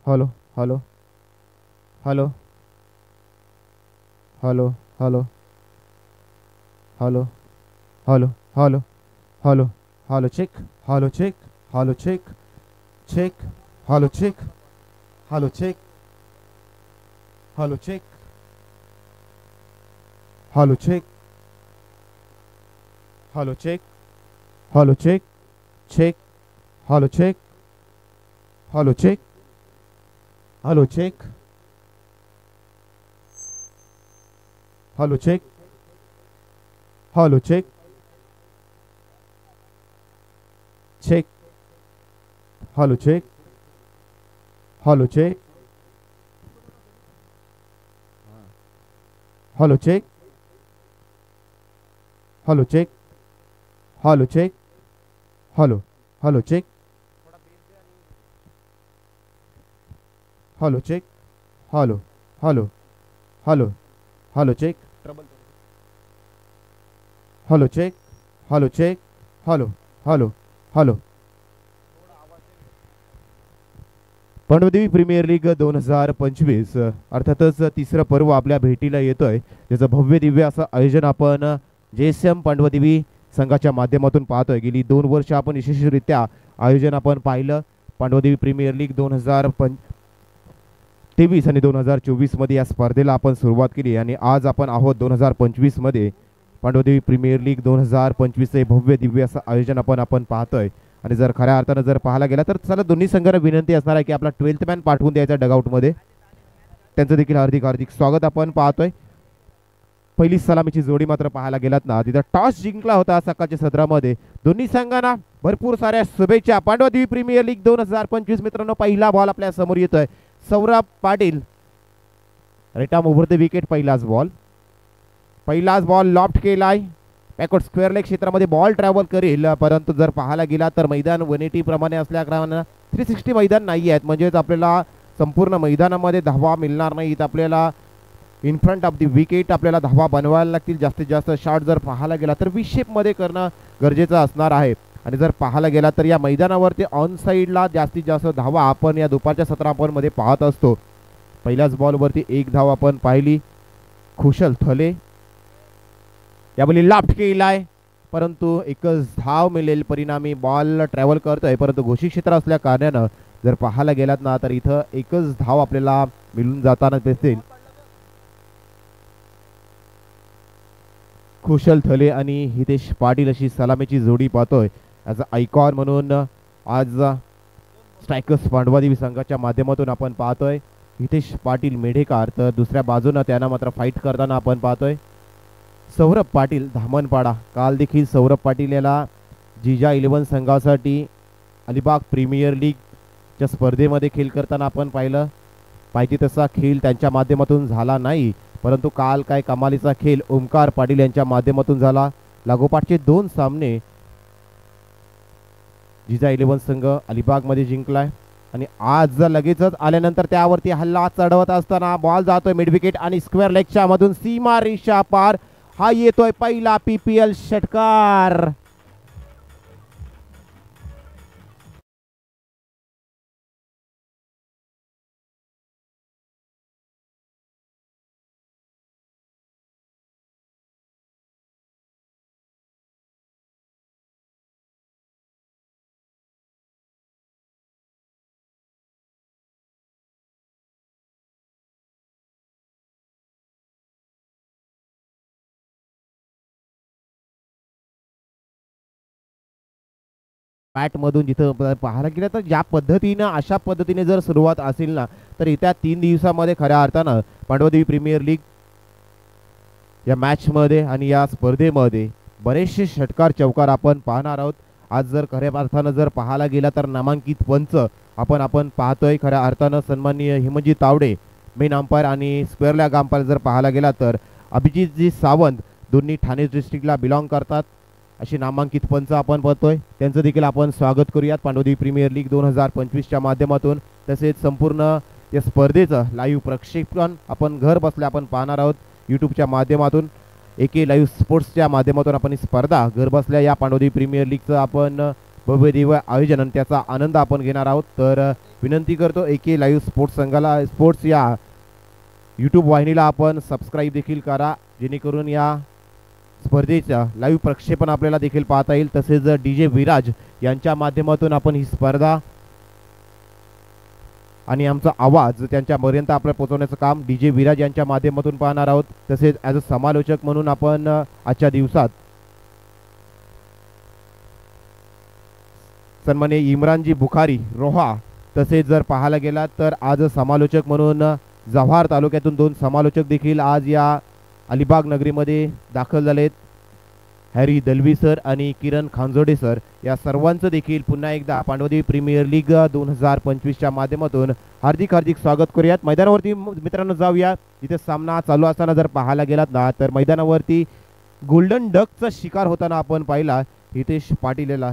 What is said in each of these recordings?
Hello hello hello hello hello hello hello hello hello hello check hello check hello check check hello check hello check hello check hello check hello check hello check check hello check hello check hello check hello check hello check check hello check hello check hello check hello check hello check hello hello check hello check hello hello hello hello check hello check hello check hello hello hello Pandavdevi premier league 2025 अर्थातच तिसरं पर्व आपल्या भेटीला येतोय. त्याचं भव्य दिव्य असं आयोजन आपण JSM पांडवदेवी संघाच्या माध्यमातून पाहतोय. गेली 2 वर्ष आपण यशस्वीरित्या आयोजन आपण पाहिलं. पांडवदेवी प्रीमियर लीग 2023 आणि 2024 मध्ये या स्पर्धेला आपण सुरुवात केली आणि आज आपण आहोत 2025 मध्ये. पांडवदेवी प्रीमियर लीग 2025 चे भव्य दिव्य असं आयोजन आपण पाहतोय. आणि जर खऱ्या अर्थानं जर पाहायला गेला तर चला दोन्ही संघांना विनंती असणार आहे की आपला 12th मॅन पाठवून द्यायचा डगआउटमध्ये. त्यांचं देखील हार्दिक हार्दिक स्वागत आपण पाहतोय. पहिली सलामीची जोडी मात्र पाहायला गेलात ना तिथं टॉस जिंकला होता सकाळच्या सत्रामध्ये. दोन्ही संघांना भरपूर साऱ्या शुभेच्छा. पांडवदेवी प्रीमियर लीग 2025 मित्रांनो पहिला बॉल आपल्या समोर येतोय. सौरभ पाटील रिटाम ओव्हर द विकेट. पहिलाच बॉल लॉफ्ट केलाय. बॅकवर्ड स्क्वेअर लेग क्षेत्रामध्ये बॉल ट्रॅव्हल करेल, परंतु जर पाहायला गेला तर मैदान 180 प्रमाणे असल्या कारणानं 360 मैदान नाही आहेत. म्हणजेच आपल्याला संपूर्ण मैदानामध्ये धावा मिळणार नाहीत. आपल्याला in front of the wicket आपल्याला धावा बनवायला लागतील. जास्तीत जास्त शॉट जर पाहायला गेला तर विशेपमध्ये करणं गरजेचं असणार आहे. आणि जर पाहायला गेला तर या मैदानावरती ऑन साईडला जास्तीत जास्त धावा आपण या दुपारच्या सत्रामध्ये पाहत असतो. पहिल्याच बॉलवरती 1 धाव आपण पाहिली. खुशल थले यावेळी लाफ्ट केलाय, परंतु एकच धाव मिळेल. परिणामी बॉल ट्रॅव्हल करतोय, परंतु घोषित क्षेत्र असल्या कारणानं जर पाहायला गेलात ना तर इथं एकच धाव आपल्याला मिळून जाताना दिसेल. खुशल थले आणि हितेश पाटील अशी सलामीची जोडी पाहतोय. ॲज अ आयकॉन म्हणून आज स्ट्रायकर्स पांडवदेवी संघाच्या माध्यमातून आपण पाहतोय. हितेश पाटील मेढेकार, तर दुसऱ्या बाजूनं त्यांना मात्र फाईट करताना आपण पाहतोय सौरभ पाटील धामणपाडा. काल देखील सौरभ पाटील याला जिजा 11 संघासाठी अलिबाग प्रीमियर लीगच्या स्पर्धेमध्ये खेळ करताना आपण पाहिलं. पाहिजे तसा खेळ त्यांच्या माध्यमातून झाला नाही, परंतु काल काय कमालीचा खेळ ओमकार पाटील यांच्या माध्यमातून झाला. लागोपाठचे 2 सामने जिजा 11 संघ अलिबागमध्ये जिंकलाय. आणि आज लगेचच आल्यानंतर त्यावरती हल्ला चढवत असताना बॉल जातोय मिड विकेट आणि स्क्वेअर लेगच्या मधून सीमा रेषा पार. हा येतोय पहिला PPL षटकार. बॅटमधून जिथं पाहायला गेलं तर ज्या पद्धतीनं अशा पद्धतीने जर सुरुवात असेल ना तर येत्या 3 दिवसामध्ये खऱ्या अर्थानं पांडवदेवी प्रीमियर लीग या मॅचमध्ये आणि या स्पर्धेमध्ये बरेचसे षटकार चौकार आपण पाहणार आहोत. आज जर खऱ्या अर्थानं जर पाहायला गेला तर नामांकित पंच आपण पाहतोय. खऱ्या अर्थानं सन्माननीय हिमनजी तावडे मेन अंपायर आणि स्क्वेअर लेग अंपायर जर पाहायला गेला तर अभिजितजी सावंत, दोन्ही ठाणे डिस्ट्रिक्टला बिलॉंग करतात अशी नामांकित पंच आपण पाहतोय. त्यांचं देखील आपण स्वागत करूयात पांडवदेवी प्रीमियर लीग 2025च्या माध्यमातून. तसेच संपूर्ण या स्पर्धेचं लाईव्ह प्रक्षेपण आपण घर बसल्या आपण पाहणार आहोत यूट्यूबच्या माध्यमातून. AK लाईव्ह स्पोर्ट्सच्या माध्यमातून आपण ही स्पर्धा घर बसल्या या पांडवदेवी प्रीमियर लीगचं आपण भव्य दिव्य आयोजन आणि त्याचा आनंद आपण घेणार आहोत. तर विनंती करतो AK लाईव्ह स्पोर्ट्स संघाला स्पोर्ट्स या यूट्यूब वाहिनीला आपण सबस्क्राईब देखील करा, जेणेकरून या स्पर्धेचा लाईव्ह प्रक्षेपण आपल्याला देखील पाहता येईल. तसेच DJ विराज यांच्या माध्यमातून आपण ही स्पर्धा आणि आमचा आवाज त्यांच्यापर्यंत आपल्याला पोहोचवण्याचं काम DJ विराज यांच्या माध्यमातून पाहणार आहोत. तसेच ॲज अ समालोचक म्हणून आपण आजच्या दिवसात सन्माननीय इम्रानजी बुखारी रोहा, तसेच जर पाहायला गेला तर आज समालोचक म्हणून जव्हार तालुक्यातून 2 समालोचक देखील आज या अलिबाग नगरीमध्ये दाखल झालेत. हॅरी दलवी सर आणि किरण खांजोडे सर या सर्वांचं देखील पुन्हा एकदा पांडवदेवी प्रीमियर लीग 2025च्या माध्यमातून हार्दिक हार्दिक स्वागत करूयात. मैदानावरती मित्रांनो जाऊया. इथे सामना चालू असताना जर पाहायला गेलात ना तर मैदानावरती गोल्डन डकचा शिकार होताना आपण पाहिला. हितेश पाटील याला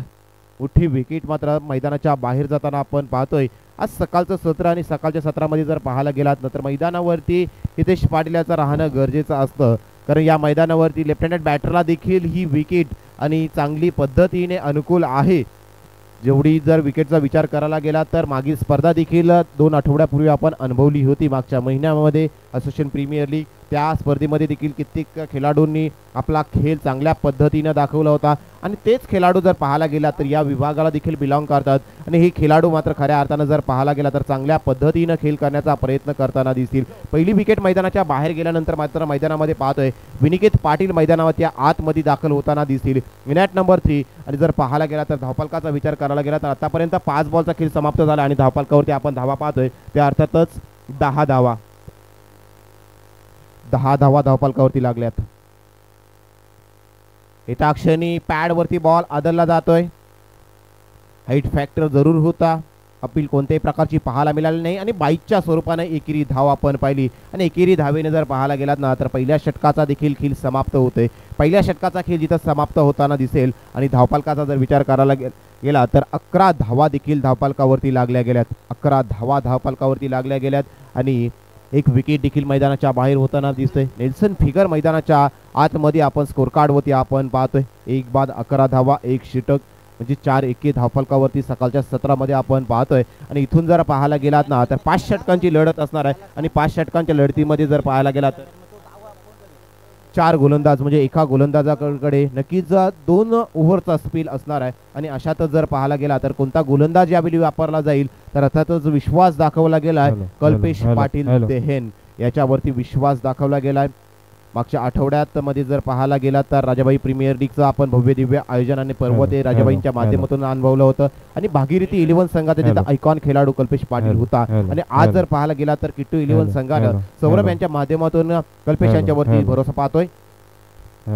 मोठी विकेट मात्र मैदानाच्या बाहेर जाताना आपण पाहतोय. आज सकाळचं सत्र आणि सकाळच्या सत्रामध्ये जर पाहायला गेलात ना तर मैदानावरती हितेश पाटील याचं राहणं गरजेचं असतं, कारण या मैदानावरती लेफ्ट हँडेड बॅटरला देखील ही विकेट आणि चांगली पद्धतीने अनुकूल आहे. जेवढी जर विकेटचा विचार करायला गेला तर मागील स्पर्धा देखील 2 आठवड्यापूर्वी आपण अनुभवली होती. मागच्या महिन्यामध्ये असोसिएशन प्रीमियर लीग त्या स्पर्धेमध्ये देखील कित्येक खेळाडूंनी आपला खेळ चांगल्या पद्धतीने दाखवला होता आणि तेच खेळाडू जर पाहायला गेला तर या विभागाला देखील बिलॉंग करतात आणि हे खेळाडू मात्र खऱ्या अर्थानं जर पाहायला गेला तर चांगल्या पद्धतीने खेळ करण्याचा प्रयत्न करताना दिसतील. पहिली विकेट मैदानाच्या बाहेर गेल्यानंतर मात्र मैदानामध्ये पाहतोय विनिकेत पाटील मैदानावरती आतमध्ये दाखल होताना दिसतील. विनॅट नंबर 3 आणि जर पाहायला गेला तर धावफलकाचा विचार करायला गेला तर आतापर्यंत 5 बॉलचा खेळ समाप्त झाला आणि धावफलकावरती आपण धावा पाहतोय त्या अर्थातच 10 धावा धावफलकावरती लागल्यात. एका क्षणी पॅड वरती बॉल आदलला जातोय. हाईट फॅक्टर जरूर होता, अपील कोणत्याही प्रकारची पाहायला मिळाली नाही आणि बाईकच्या स्वरूपाने एकेरी धाव आपण पाहिली आणि एकेरी धावेने जर पाहायला गेलात ना तर पहिल्या षटकाचा देखील खेळ समाप्त होतोय. पहिल्या षटकाचा खेळ जिथं समाप्त होताना दिसेल आणि धावफलकाचा जर विचार करायला गेला तर 11 धावा देखील धावफलकावरती लागल्या गेल्यात. 11 धावा धावफलकावरती लागल्या गेल्यात आणि एक विकेट देखील मैदानाच्या बाहेर होताना दिसतोय. नेल्सन फिगर मैदानाच्या आतमध्ये आपण स्कोर कार्डवरती आपण पाहतोय. 1 बाद 11 धावा 1 षटक म्हणजे 4 एके धावफलकावरती सकाळच्या सत्रामध्ये आपण पाहतोय आणि इथून जर पाहायला गेलात ना तर 5 षटकांची लढत असणार आहे आणि 5 षटकांच्या लढतीमध्ये जर पाहायला गेला तर 4 गोलंदाज म्हणजे एका गोलंदाजाकडे नक्कीच 2 ओव्हरचा स्पेल असणार आहे आणि अशातच जर पाहायला गेला तर कोणता गोलंदाज यावेळी वापरला जाईल तर अर्थातच विश्वास दाखवला गेलाय कल्पेश पाटील देहेन याच्यावरती विश्वास दाखवला गेलाय. मागच्या आठवड्यात मध्ये जर पाहायला गेला तर राजाबाई प्रीमियर लीगचं आपण भव्य दिव्य आयोजन आणि पर्व ते राजाबाईंच्या माध्यमातून अनुभवलं होतं आणि भागीरथी 11 संघाचा तिथं आयकॉन खेळाडू कल्पेश पाटील होता आणि आज जर पाहायला गेला तर किट्टू 11 संघानं सौरभ यांच्या माध्यमातून कल्पेश यांच्यावरती भरोसा पाहतोय.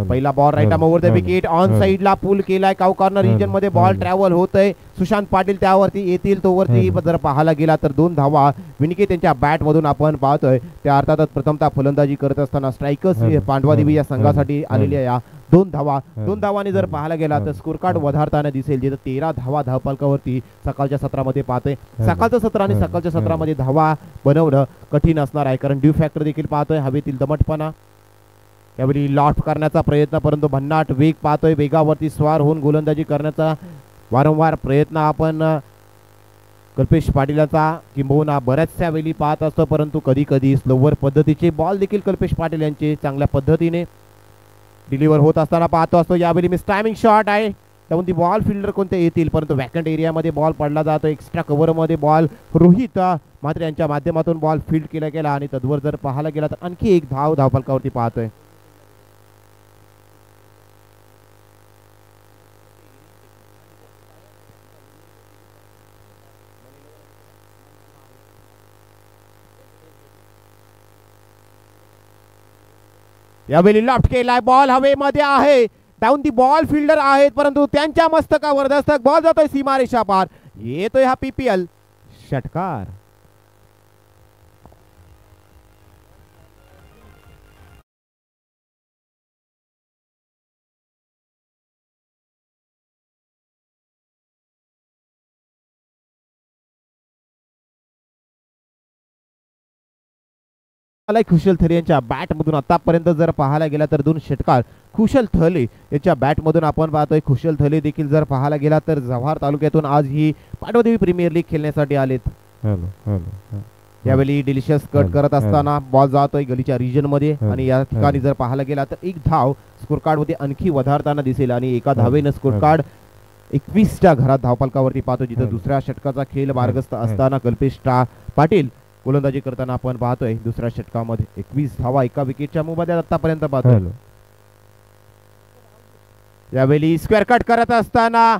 पहिला ball right arm over the wicket on साइडला पुल केलाय. काउ कॉर्नर रिजन मध्ये बॉल ट्रॅव्हल होतय. सुशांत पाटील त्यावरती येतील तोवरती जर पाहायला गेला तर 2 धावा विनिकेत त्यांच्या बॅट मधून आपण पाहतोय. त्या अर्थातच प्रथमतः फलंदाजी करत असताना स्ट्रायकर्स पांडवादेवी या संघासाठी आलेली आहे. 2 धावांनी जर पाहायला गेला तर स्कोर कार्ड वधारताना दिसेल, जिथे 13 धावा धावफलकावरती सकाळच्या सत्रामध्ये पाहतोय. सकाळचं सत्र आणि सकाळच्या सत्रामध्ये धावा बनवणं कठीण असणार आहे, कारण ड्यू फॅक्टर देखील पाहतोय. हवेतील दमटपणा यावेळी लॉट करण्याचा प्रयत्न, परंतु भन्नाट वेग पाहतोय. वेगावरती स्वार होऊन गोलंदाजी करण्याचा वारंवार प्रयत्न आपण कल्पेश पाटीलचा किंबहुना बऱ्याचशा वेळी पाहत असतो, परंतु कधी कधी स्लोवर पद्धतीचे बॉल देखील कल्पेश पाटील यांचे चांगल्या पद्धतीने डिलिव्हर होत असताना पाहतो असतो. यावेळी मिस टायमिंग शॉट आहे, त्यामुळे बॉल फिल्डर कोणते येतील, परंतु वॅकंट एरियामध्ये बॉल पडला जातो. एक्स्ट्रा कव्हरमध्ये बॉल रोहित मात्र यांच्या माध्यमातून बॉल फील्ड केला गेला आणि तद्वर जर पाहायला गेला तर आणखी एक धावफलकावरती पाहतोय. यावेळी लेफ्ट केलाय, बॉल हवेमध्ये आहे. डाऊन दी बॉल फिल्डर आहेत, परंतु त्यांच्या मस्तकावर दस्तक, बॉल जातोय सीमारेषा पार. येतोय हा PPL षटकार. खुशल थले यांच्या बॅट मधून आतापर्यंत जर पाहायला गेला तर 2 षटकार खुशल थले यांच्या बॅट मधून आपण पाहतोय. खुशल थले देखील जर पाहायला गेला तर जव्हार तालुक्यातून आज ही पांडवदेवी प्रीमियर लीग खेळण्यासाठी आलेत. यावेळी डिलिशियस कट करत असताना बॉल जातोय गलीच्या रिजन मध्ये आणि या ठिकाणी जर पाहायला गेला तर एक धाव स्कोर कार्ड मध्ये आणखी वधारताना दिसेल आणि एका धावेनं स्कोर कार्ड 21च्या घरात धावफलकावरती पाहतो, जिथं दुसऱ्या षटकाचा खेळ मार्गस्थ असताना कल्पेश पाटील गोलंदाजी करताना आपण पाहतोय दुसऱ्या षटकामध्ये 21 धावा एका विकेटच्या मोबदल्यात आतापर्यंत पाहतोय. यावेळी स्क्वेअर कट करत असताना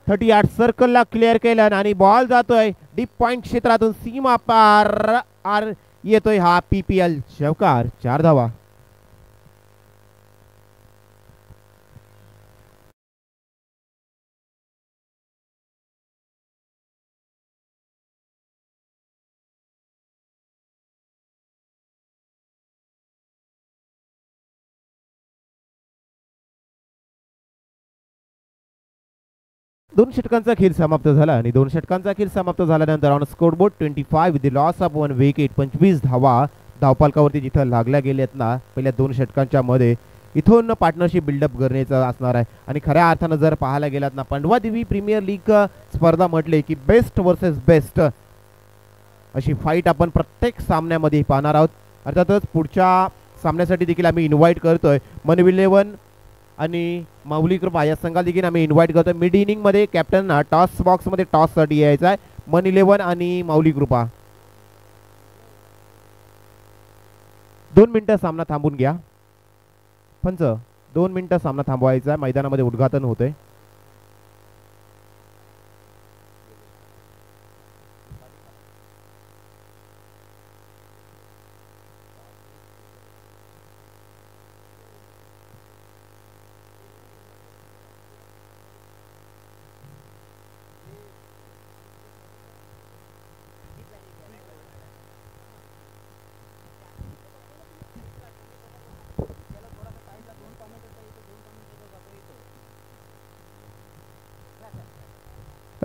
38 सर्कलला क्लिअर केलं आणि बॉल जातोय डीप पॉइंट क्षेत्रातून सीमा पार येतोय हा PPL चौकार. 4 धावा. दोन षटकांचा खेळ समाप्त झाला आणि दोन षटकांचा खेळ समाप्त झाल्यानंतर on score board 25 with the loss of 1 wicket 25 धावा धावपालकावरती जिथं लागल्या गेल्यात ना पहिल्या दोन षटकांच्या मध्ये इथून पार्टनरशिप बिल्डअप करण्याचं असणार आहे. आणि खऱ्या अर्थानं जर पाहायला गेलात ना पांडवा देवी प्रीमियर लीग स्पर्धा म्हटले की बेस्ट वर्सेस बेस्ट अशी फाईट आपण प्रत्येक सामन्यामध्ये पाहणार आहोत. अर्थातच पुढच्या सामन्यासाठी देखील आम्ही इन्व्हाइट करतोय मन11 आणि माऊली कृपा या संघाला देखील आम्ही इन्व्हाइट करतोय. मिड इनिंग मध्ये कॅप्टनना टॉस बॉक्स मध्ये टॉस साठी यायचा आहे. मन11 आणि माऊली कृपा 2 मिनिटं सामना थांबून घ्या. पंच 2 मिनिटं सामना थांबवायचा आहे. मैदानामध्ये उद्घाटन होतंय.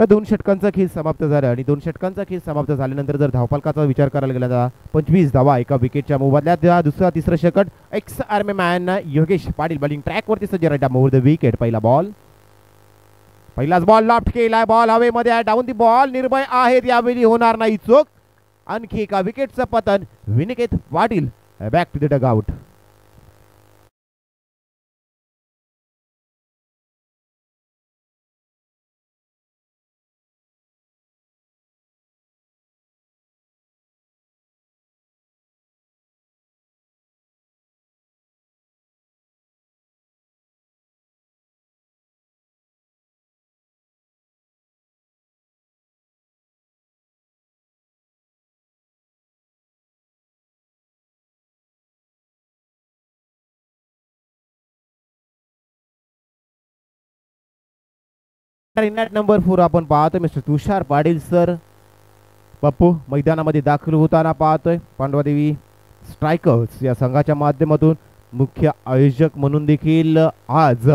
दोन षटकांचा खेळ समाप्त झाला आणि दोन षटकांचा खेळ समाप्त झाल्यानंतर जर धावफलकाचा विचार करायला गेला तर 25 धावा एका विकेटच्या मोबदल्यात दुसरा तिसरं षटक ex army man Yogesh Patil bowling track वरती सज्ज राईट मोर द विकेट. पहिलाच बॉल लॉफ्ट केलाय. बॉल हवेमध्ये आहे. डाऊन दी बॉल निर्भय आहेत. यावेळी होणार नाही चूक. आणखी एका विकेटचं पतन. Viniket Patil back to the dugout. Number 4 आपण पाहतोय मिस्टर तुषार पाटील सर पप्पू मैदानामध्ये दाखल होताना पाहतोय. पांडवादेवी स्ट्रायकर्स या संघाच्या माध्यमातून मुख्य आयोजक म्हणून देखील आज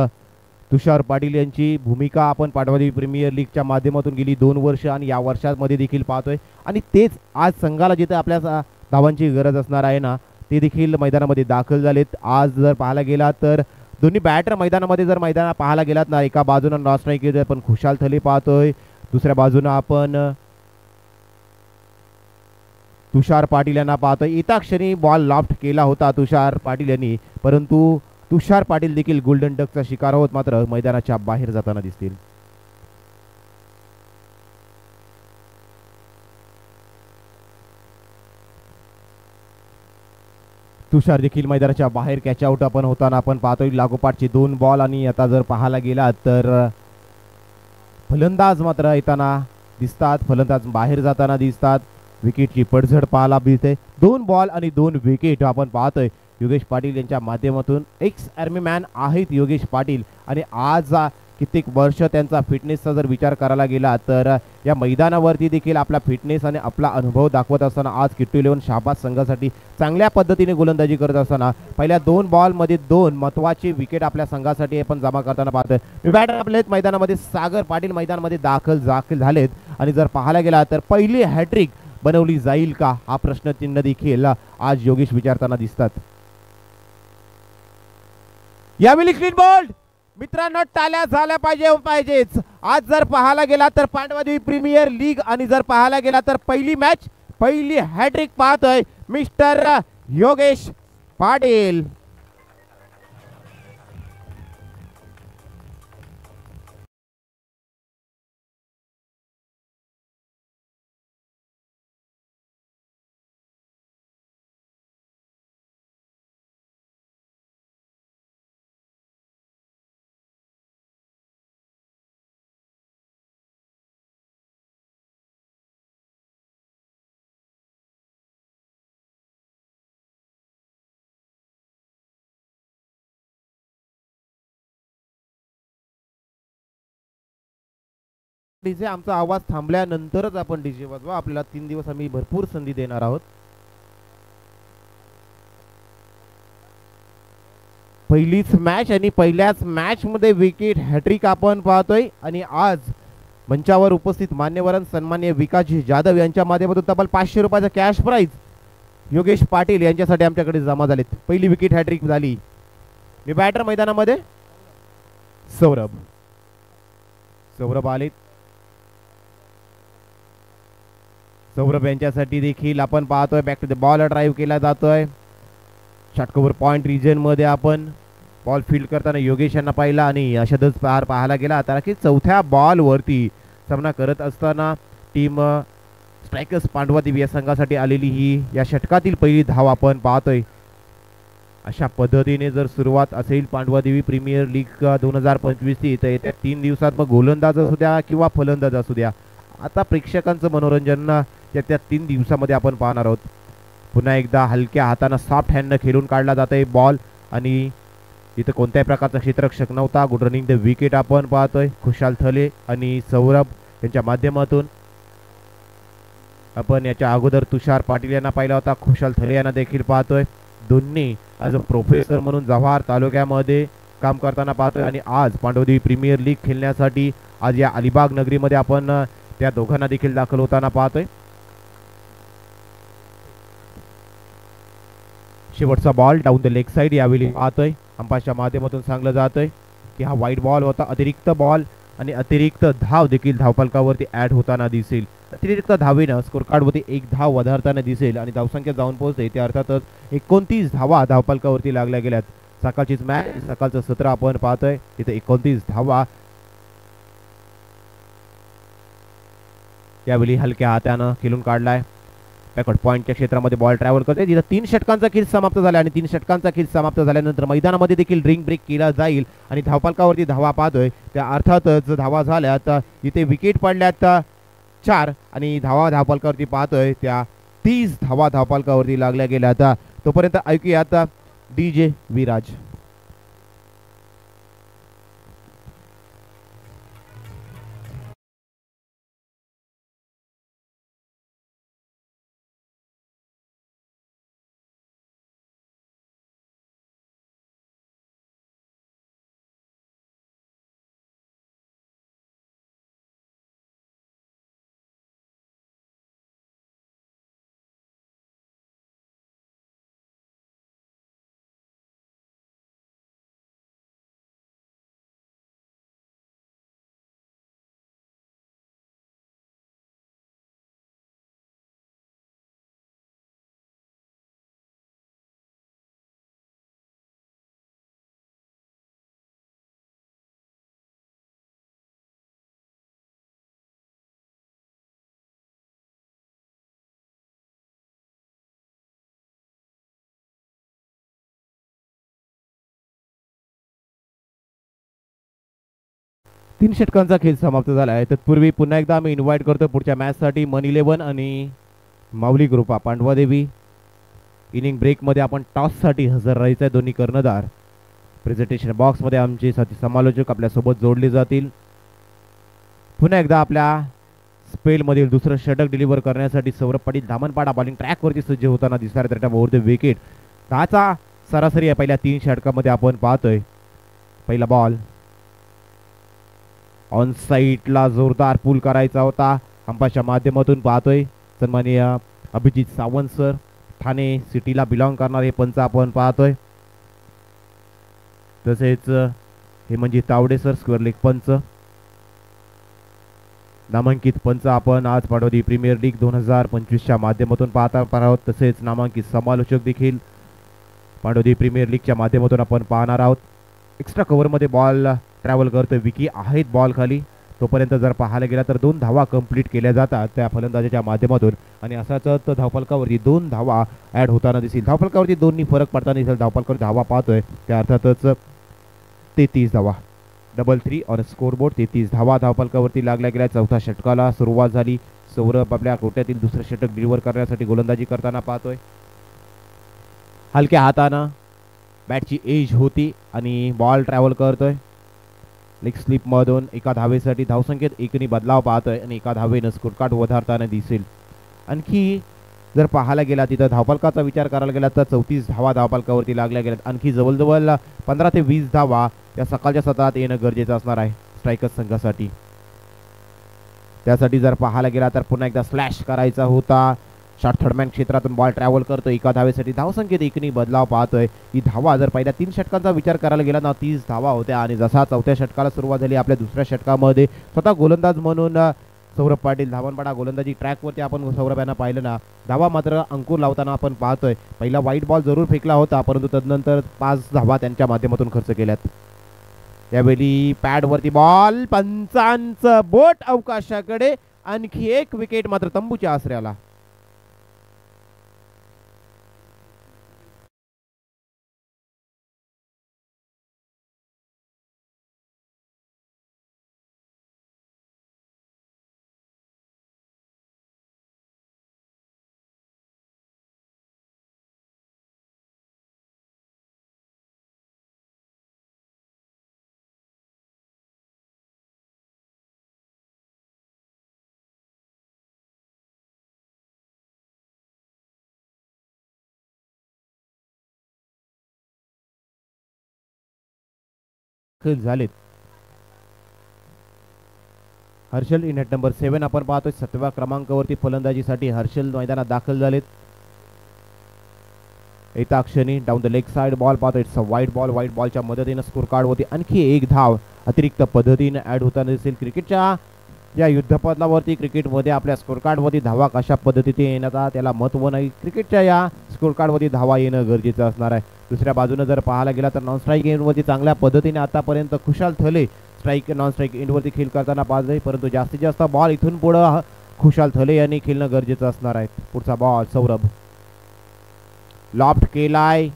तुषार पाटील यांची भूमिका आपण पांडवादेवी प्रीमियर लीगच्या माध्यमातून गेली 2 वर्ष आणि या वर्षामध्ये देखील पाहतोय. आणि तेच आज संघाला जिथे आपल्या धावांची गरज असणार आहे ना ते देखील मैदानामध्ये दाखल झालेत. आज जर पाहायला गेला तर दोन्ही बॅटर मैदानामध्ये जर पाहायला गेलात ना एका बाजूनं नॉन स्ट्राईक आपण खुशाल थले पाहतोय. दुसऱ्या बाजूनं आपण तुषार पाटील यांना पाहतोय. एका क्षणी बॉल लॉफ्ट केला होता तुषार पाटील यांनी, परंतु तुषार पाटील देखील गोल्डन डकचा शिकार होत मात्र मैदानाच्या बाहेर जाताना दिसतील. तुषार देखील मैदानाच्या बाहेर कॅच आउट आपण होताना आपण पाहतोय. लागोपाठचे 2 बॉल आणि आता जर पाहायला गेला तर फलंदाज मात्र येताना दिसतात. फलंदाज बाहेर जाताना दिसतात. विकेटची पडझड पाहायला मिळते. 2 बॉल आणि 2 विकेट आपण पाहतोय योगेश पाटील यांच्या माध्यमातून. एक्स आर्मी मॅन आहेत योगेश पाटील आणि आज कित्येक वर्ष त्यांचा फिटनेसचा जर विचार करायला गेला तर या मैदानावरती देखील आपला फिटनेस आणि आपला अनुभव दाखवत असताना आज किट्टू 11 शाबाद संघासाठी चांगल्या पद्धतीने गोलंदाजी करत असताना पहिल्या 2 बॉलमध्ये 2 महत्त्वाचे विकेट आपल्या संघासाठी आपण जमा करताना पाहतोय. बॅटर आपले मैदानामध्ये सागर पाटील मैदानामध्ये दाखल झालेत आणि जर पाहायला गेला तर पहिली हॅट्रिक बनवली जाईल का हा प्रश्नचिन्ह देखील आज योगेश विचारताना दिसतात. यावेळी क्लीन बॉल मित्रांनो टाळ्या झाल्या पाहिजेच. आज जर पाहायला गेला तर पांडवादेवी प्रीमियर लीग आणि जर पाहायला गेला तर पहिली मॅच पहिली हॅट्रिक पाहतोय मिस्टर योगेश पाटील. डीजे आमचा आवाज थांबल्यानंतरच आपण डीजे वाजवा. आपल्याला 3 दिवस आम्ही भरपूर संधी देणार आहोत. पहिलीच मॅच आणि पहिल्याच मॅच मध्ये विकेट हॅट्रिक आपण पाहतोय. आणि आज मंचावर उपस्थित मान्यवरांना सन्माननीय विकासजी जाधव यांच्या माध्यमातून तब्बल 500 रुपयाचा कॅश प्राइज योगेश पाटील यांच्यासाठी आमच्याकडे जमा झालेत. पहिली विकेट हॅट्रिक झाली. मी बॅटर मैदानामध्ये सौरभ आले. सौरभ यांच्यासाठी देखील आपण पाहतोय back to the ball drive केला जातोय. षटकोवर पॉइंट रिजन मध्ये आपण बॉल फील्ड करताना योगेश यांना पाहिला आणि अशातच पाहायला गेला तर की चौथ्या बॉल वरती सामना करत असताना टीम स्ट्रायकर्स पांडवादेवी या संघासाठी आलेली ही या षटकातील पहिली धाव आपण पाहतोय. अशा पद्धतीने जर सुरुवात असेल पांडवादेवी प्रीमियर लीग 2025 ची तर येत्या 3 दिवसात मग गोलंदाज असू द्या किंवा फलंदाज असू द्या आता प्रेक्षकांचं मनोरंजन त्या 3 दिवसामध्ये आपण पाहणार आहोत. पुन्हा एकदा हलक्या हाताने सॉफ्ट हँडनं खेळून काढला जात आहे बॉल आणि इथं कोणत्याही प्रकारचा क्षेत्ररक्षक नव्हता. गुड रनिंग द विकेट आपण पाहतोय. खुशाल थले आणि सौरभ यांच्या माध्यमातून आपण याच्या अगोदर तुषार पाटील यांना पाहिला होता. खुशाल थले यांना देखील पाहतोय. दोन्ही ॲज अ प्रोफेसर म्हणून जव्हार तालुक्यामध्ये काम करताना पाहतोय आणि आज पांडवदेवी प्रीमियर लीग खेळण्यासाठी आज या अलिबाग नगरीमध्ये आपण त्या दोघांना देखील दाखल होताना पाहतोय. शेवटचा ball down the leg side यावेळी पाहतोय. अंपायरच्या माध्यमातून सांगलं जातंय की हा वाईट बॉल होता. अतिरिक्त बॉल आणि अतिरिक्त धाव देखील धावफलकावरती ऍड होताना दिसेल. अतिरिक्त धावेनं स्कोर कार्डवरती 1 धाव वधारताना दिसेल आणि धावसंख्या जाऊन पोहोचते त्या अर्थातच 29 धावा धावफलकावरती लागल्या गेल्यात. सकाळचीच मॅच सकाळचं सत्र आपण पाहतोय. तिथे 29 धावा यावेळी हलक्या हातानं खेळून काढलाय. बॅकवर्ड पॉईंटच्या क्षेत्रामध्ये बॉल ट्रॅव्हल करते. तिथं 3 षटकांचा खेळ समाप्त झाला आणि 3 षटकांचा खेळ समाप्त झाल्यानंतर मैदानामध्ये देखील ड्रिंक ब्रेक केला जाईल आणि धावफलकावरती धावा पाहतोय त्या अर्थातच धावा झाल्यात. इथे विकेट पडल्यात 4 आणि धावफलकावरती पाहतोय त्या 30 धावा धावफलकावरती लागल्या गेल्यात. तोपर्यंत ऐकूयात डीजे विराज. तीन षटकांचा खेळ समाप्त झाला आहे. तत्पूर्वी पुन्हा एकदा आम्ही इन्व्हाइट करतो पुढच्या मॅचसाठी मन 11 आणि माऊली ग्रुपा पांडवादेवी. इनिंग ब्रेकमध्ये आपण टॉससाठी हजर राहायचं आहे. दोन्ही कर्णधार प्रेझेंटेशन बॉक्समध्ये आमचे साथी समालोचक आपल्यासोबत जोडले जातील. पुन्हा एकदा आपल्या स्पेलमधील दुसरं षटक डिलिव्हर करण्यासाठी सौरभ पाटील धामणपाडा बॉलिंग ट्रॅकवरती सज्ज होताना दिसणार त्या ओव्हर द विकेट. 10चा सरासरी आहे पहिल्या 3 षटकामध्ये आपण पाहतोय. पहिला बॉल ऑन साईडला जोरदार पूल करायचा होता. अंपायरच्या माध्यमातून पाहतोय सन्माननीय अभिजित सावंत सर ठाणे सिटीला बिलॉंग करणारे पंच आपण पाहतोय. तसेच हे म्हणजे तावडे सर, स्क्वेअर लेग पंच. नामांकित पंच आपण आज पांडवदी प्रीमियर लीग 2025च्या माध्यमातून पाहत आहोत. तसेच नामांकित समालोचक देखील पांडवदी प्रीमियर लीगच्या माध्यमातून आपण पाहणार आहोत. एक्स्ट्रा कव्हरमध्ये बॉल ट्रॅव्हल करतोय, विकी आहेत बॉल खाली. तोपर्यंत जर पाहायला गेला तर 2 धावा कंप्लीट केल्या जातात त्या फलंदाजाच्या माध्यमातून आणि असाच धावफलकावरती 2 धावा ॲड होताना दिसतील. धावफलकावरती 2नी फरक पडताना दिसेल. धावफलकावर धावा पाहतोय त्या अर्थातच 33 धावा, डबल 3 ऑन स्कोरबोर्ड. 33 धावा धावफलकावरती लागल्या गेल्या. चौथ्या षटकाला सुरुवात झाली. सौरभ आपल्या कोट्यातील दुसरं षटक डिलिव्हर करण्यासाठी गोलंदाजी करताना पाहतोय. हलक्या हातानं बॅटची एज होती आणि बॉल ट्रॅव्हल करतोय. लेग स्लिप मधून एका धावेसाठी धावसंख्येत 1नी बदलाव पाहतोय आणि एका धावेनं स्कोर कार्ड वधारताना दिसेल. आणखी जर पाहायला गेला तिथं धावफलकाचा विचार करायला गेला तर 34 धावा धावफलकावरती लागल्या गेल्यात. आणखी जवळजवळ 15 ते 20 धावा या सकाळच्या सत्रात येणं गरजेचं असणार आहे स्ट्रायकर्स संघासाठी. त्यासाठी जर पाहायला गेला तर पुन्हा एकदा स्लॅश करायचा होता. शॉर्ट थर्डमॅन क्षेत्रातून बॉल ट्रॅव्हल करतोय. एका धावेसाठी धावसंख्येत 1नी बदलाव पाहतोय. ही धावा जर पहिल्या 3 षटकांचा विचार करायला गेला ना 30 धावा होत्या आणि जसा चौथ्या षटकाला सुरुवात झाली आपल्या दुसऱ्या षटकामध्ये स्वतः गोलंदाज म्हणून सौरभ पाटील धावनपाडा गोलंदाजी ट्रॅकवरती आपण सौरभ यांना पाहिलं ना. धावा मात्र अंकुर लावताना आपण पाहतोय. पहिला वाईट बॉल जरूर फेकला होता परंतु तदनंतर 5 धावा त्यांच्या माध्यमातून खर्च केल्यात. यावेळी पॅडवरती बॉल, पंचांचं बोट अवकाशाकडे. आणखी एक विकेट मात्र तंबूच्या आसऱ्याला. झालेत. हर्षल इन ॲट नंबर 7 आपण पाहतोय. 7व्या क्रमांकावरती फलंदाजीसाठी हर्षल मैदानात दाखल झालेत. येता क्षणी down the leg side ball पाहतोय. इट्स अ वाईट बॉल. वाईट बॉलच्या मदतीनं स्कोर कार्ड होती. आणखी एक धाव अतिरिक्त पद्धतीने ॲड होताना दिसेल. क्रिकेटच्या या युद्धपथावरती क्रिकेटमध्ये आपल्या स्कोर कार्डवरती धावा कशा पद्धतीने येण्याचा त्याला महत्त्व नाही. क्रिकेटच्या या स्कोर कार्डवरती धावा येणं गरजेचं असणार आहे. दुसऱ्या बाजूने जर पाहायला गेला तर नॉन स्ट्राईक एंडवरती चांगल्या पद्धतीने आतापर्यंत खुशाल थले स्ट्राईक नॉन स्ट्राईक एंडवरती खेळ करताना पाहतोय. परंतु जास्तीत जास्त बॉल इथून पुढं खुशाल थले यांनी खेळणं गरजेचं असणार आहे. पुढचा बॉल सौरभ लॉफ्ट केलाय.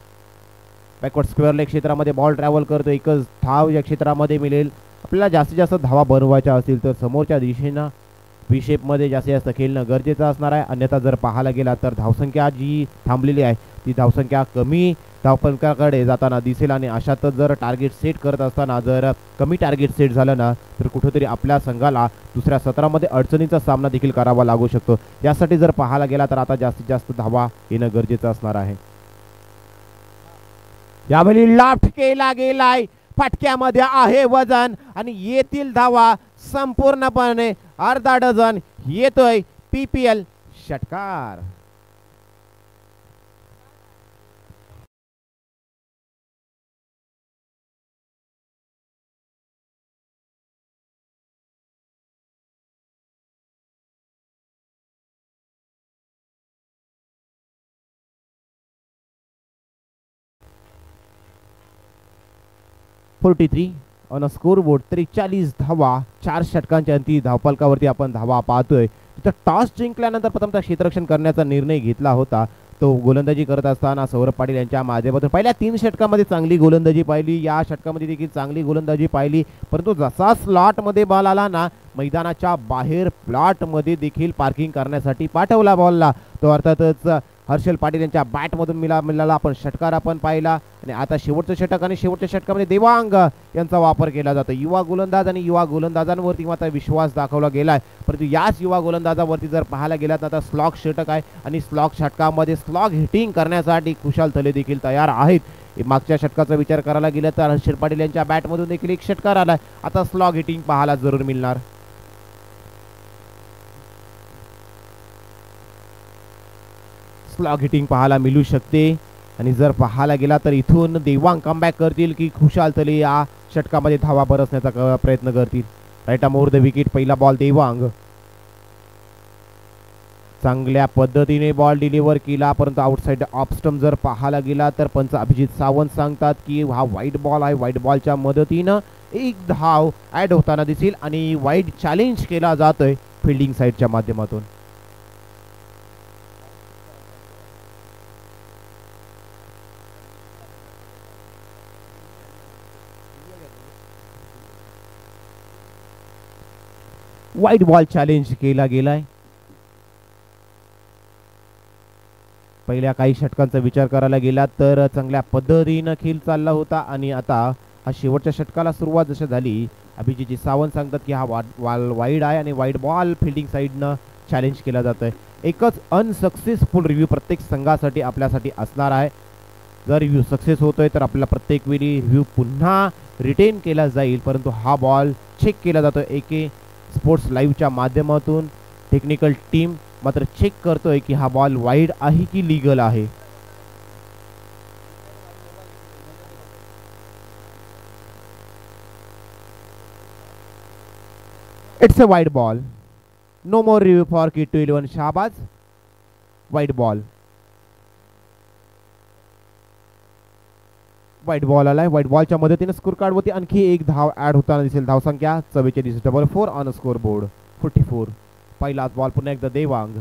बॅकवर्ड स्क्वेअर लेग क्षेत्रामध्ये बॉल ट्रॅव्हल करतो. एकच धाव या क्षेत्रामध्ये मिळेल. आपल्याला जास्तीत जास्त धावा बनवायच्या असतील तर समोरच्या दिशेनं व्ही शेपमध्ये जास्तीत जास्त खेळणं गरजेचं असणार आहे. अन्यथा जर पाहायला गेला तर धावसंख्या जी थांबलेली आहे ती धावसंख्या कमी धावफलकाकडे जाताना दिसेल आणि अशातच जर टार्गेट सेट करत असताना जर कमी टार्गेट सेट झालं ना तर कुठेतरी आपल्या संघाला दुसऱ्या सत्रामध्ये अडचणीचा सामना देखील करावा लागू शकतो. यासाठी जर पाहायला गेला तर आता जास्तीत जास्त धावा येणं गरजेचं असणार आहे. यावेळी लाफ्ट केला गेलाय. फटक्यामध्ये आहे वजन आणि येथील धावा संपूर्णपणे अर्धा डझन. येतोय PPL षटकार. ऑन अ स्कोरबोर्ड 43 धावा 4 षटकांच्या अंती धावफलकावरती आपण धावा पाहतोय. तिथं टॉस जिंकल्यानंतर प्रथमतः क्षेत्ररक्षण करण्याचा निर्णय घेतला होता. तो गोलंदाजी करत असताना सौरभ पाटील यांच्या माध्यमातून पहिल्या 3 षटकामध्ये चांगली गोलंदाजी पाहिली. या षटकामध्ये देखील चांगली गोलंदाजी पाहिली. परंतु जसा स्लॉटमध्ये बॉल आला ना मैदानाच्या बाहेर प्लॉटमध्ये देखील पार्किंग करण्यासाठी पाठवला बॉलला. तो अर्थातच हर्षल पाटील यांच्या बॅटमधून मिळाला आपण षटकार आपण पाहिला. आणि आता शेवटचं षटक आणि शेवटच्या षटकामध्ये देवांग यांचा वापर केला जातो. युवा गोलंदाज आणि युवा गोलंदाजांवरती मात्र विश्वास दाखवला गेलाय. परंतु याच युवा गोलंदाजावरती जर पाहायला गेलात आता स्लॉग षटक आहे आणि स्लॉग षटकामध्ये स्लॉग हिटिंग करण्यासाठी खुशाल थले देखील तयार आहेत. मागच्या षटकाचा विचार करायला गेला तर हर्षल पाटील यांच्या बॅटमधून देखील एक षटकार आलाय. आता स्लॉग हिटिंग पाहायला जरूर मिळणार. स्लॉग हिटिंग पाहायला मिळू शकते. आणि जर पाहायला गेला तर इथून देवांग कमबॅक करतील की खुशाल थले या षटकामध्ये धावा बरसण्याचा प्रयत्न करतील. Right arm over the wicket. पहिला बॉल देवांग. चांगल्या पद्धतीने बॉल डिलिव्हर केला, परंतु आउटसाइड ऑफ स्टंप जर पाहायला गेला तर पंच अभिजित सावंत सांगतात की हा वाईट बॉल आहे. वाईट बॉलच्या मदतीनं एक धाव ऍड होताना दिसेल आणि वाईट चॅलेंज केला जातोय फिल्डिंग साईडच्या माध्यमातून. वाईट बॉल चॅलेंज केला गेलाय. पहिल्या काही षटकांचा विचार करायला गेला तर चांगल्या पद्धतीनं खेळ चालला होता आणि आता हा शेवटच्या षटकाला सुरुवात जशी झाली, अभिजित सावंत सांगतात की हा बॉल वाईड आहे आणि वाईड बॉल फिल्डिंग साईडनं चॅलेंज केला जात आहे. एकच अनसक्सेसफुल रिव्ह्यू प्रत्येक संघासाठी आपल्यासाठी असणार आहे. जर रिव्ह्यू सक्सेस होतोय तर आपल्याला प्रत्येक वेळी रिव्ह्यू पुन्हा रिटेन केला जाईल, परंतु हा बॉल चेक केला जातो AK स्पोर्ट्स लाईव्हच्या माध्यमातून. टेक्निकल टीम मात्र चेक करतोय की हा बॉल वाईड आहे की लीगल आहे. It's a wide ball. No more review for K211 Shahbaz. Wide ball. Wide ball आलाय. वाईट बॉलच्या मदतीने स्कोर कार्ड वरती आणखी एक धाव ऍड होताना दिसेल. धावसंख्या 44 ऑन स्कोर बोर्ड 44. पहिलाच बॉल पुन्हा एकदा देवांग.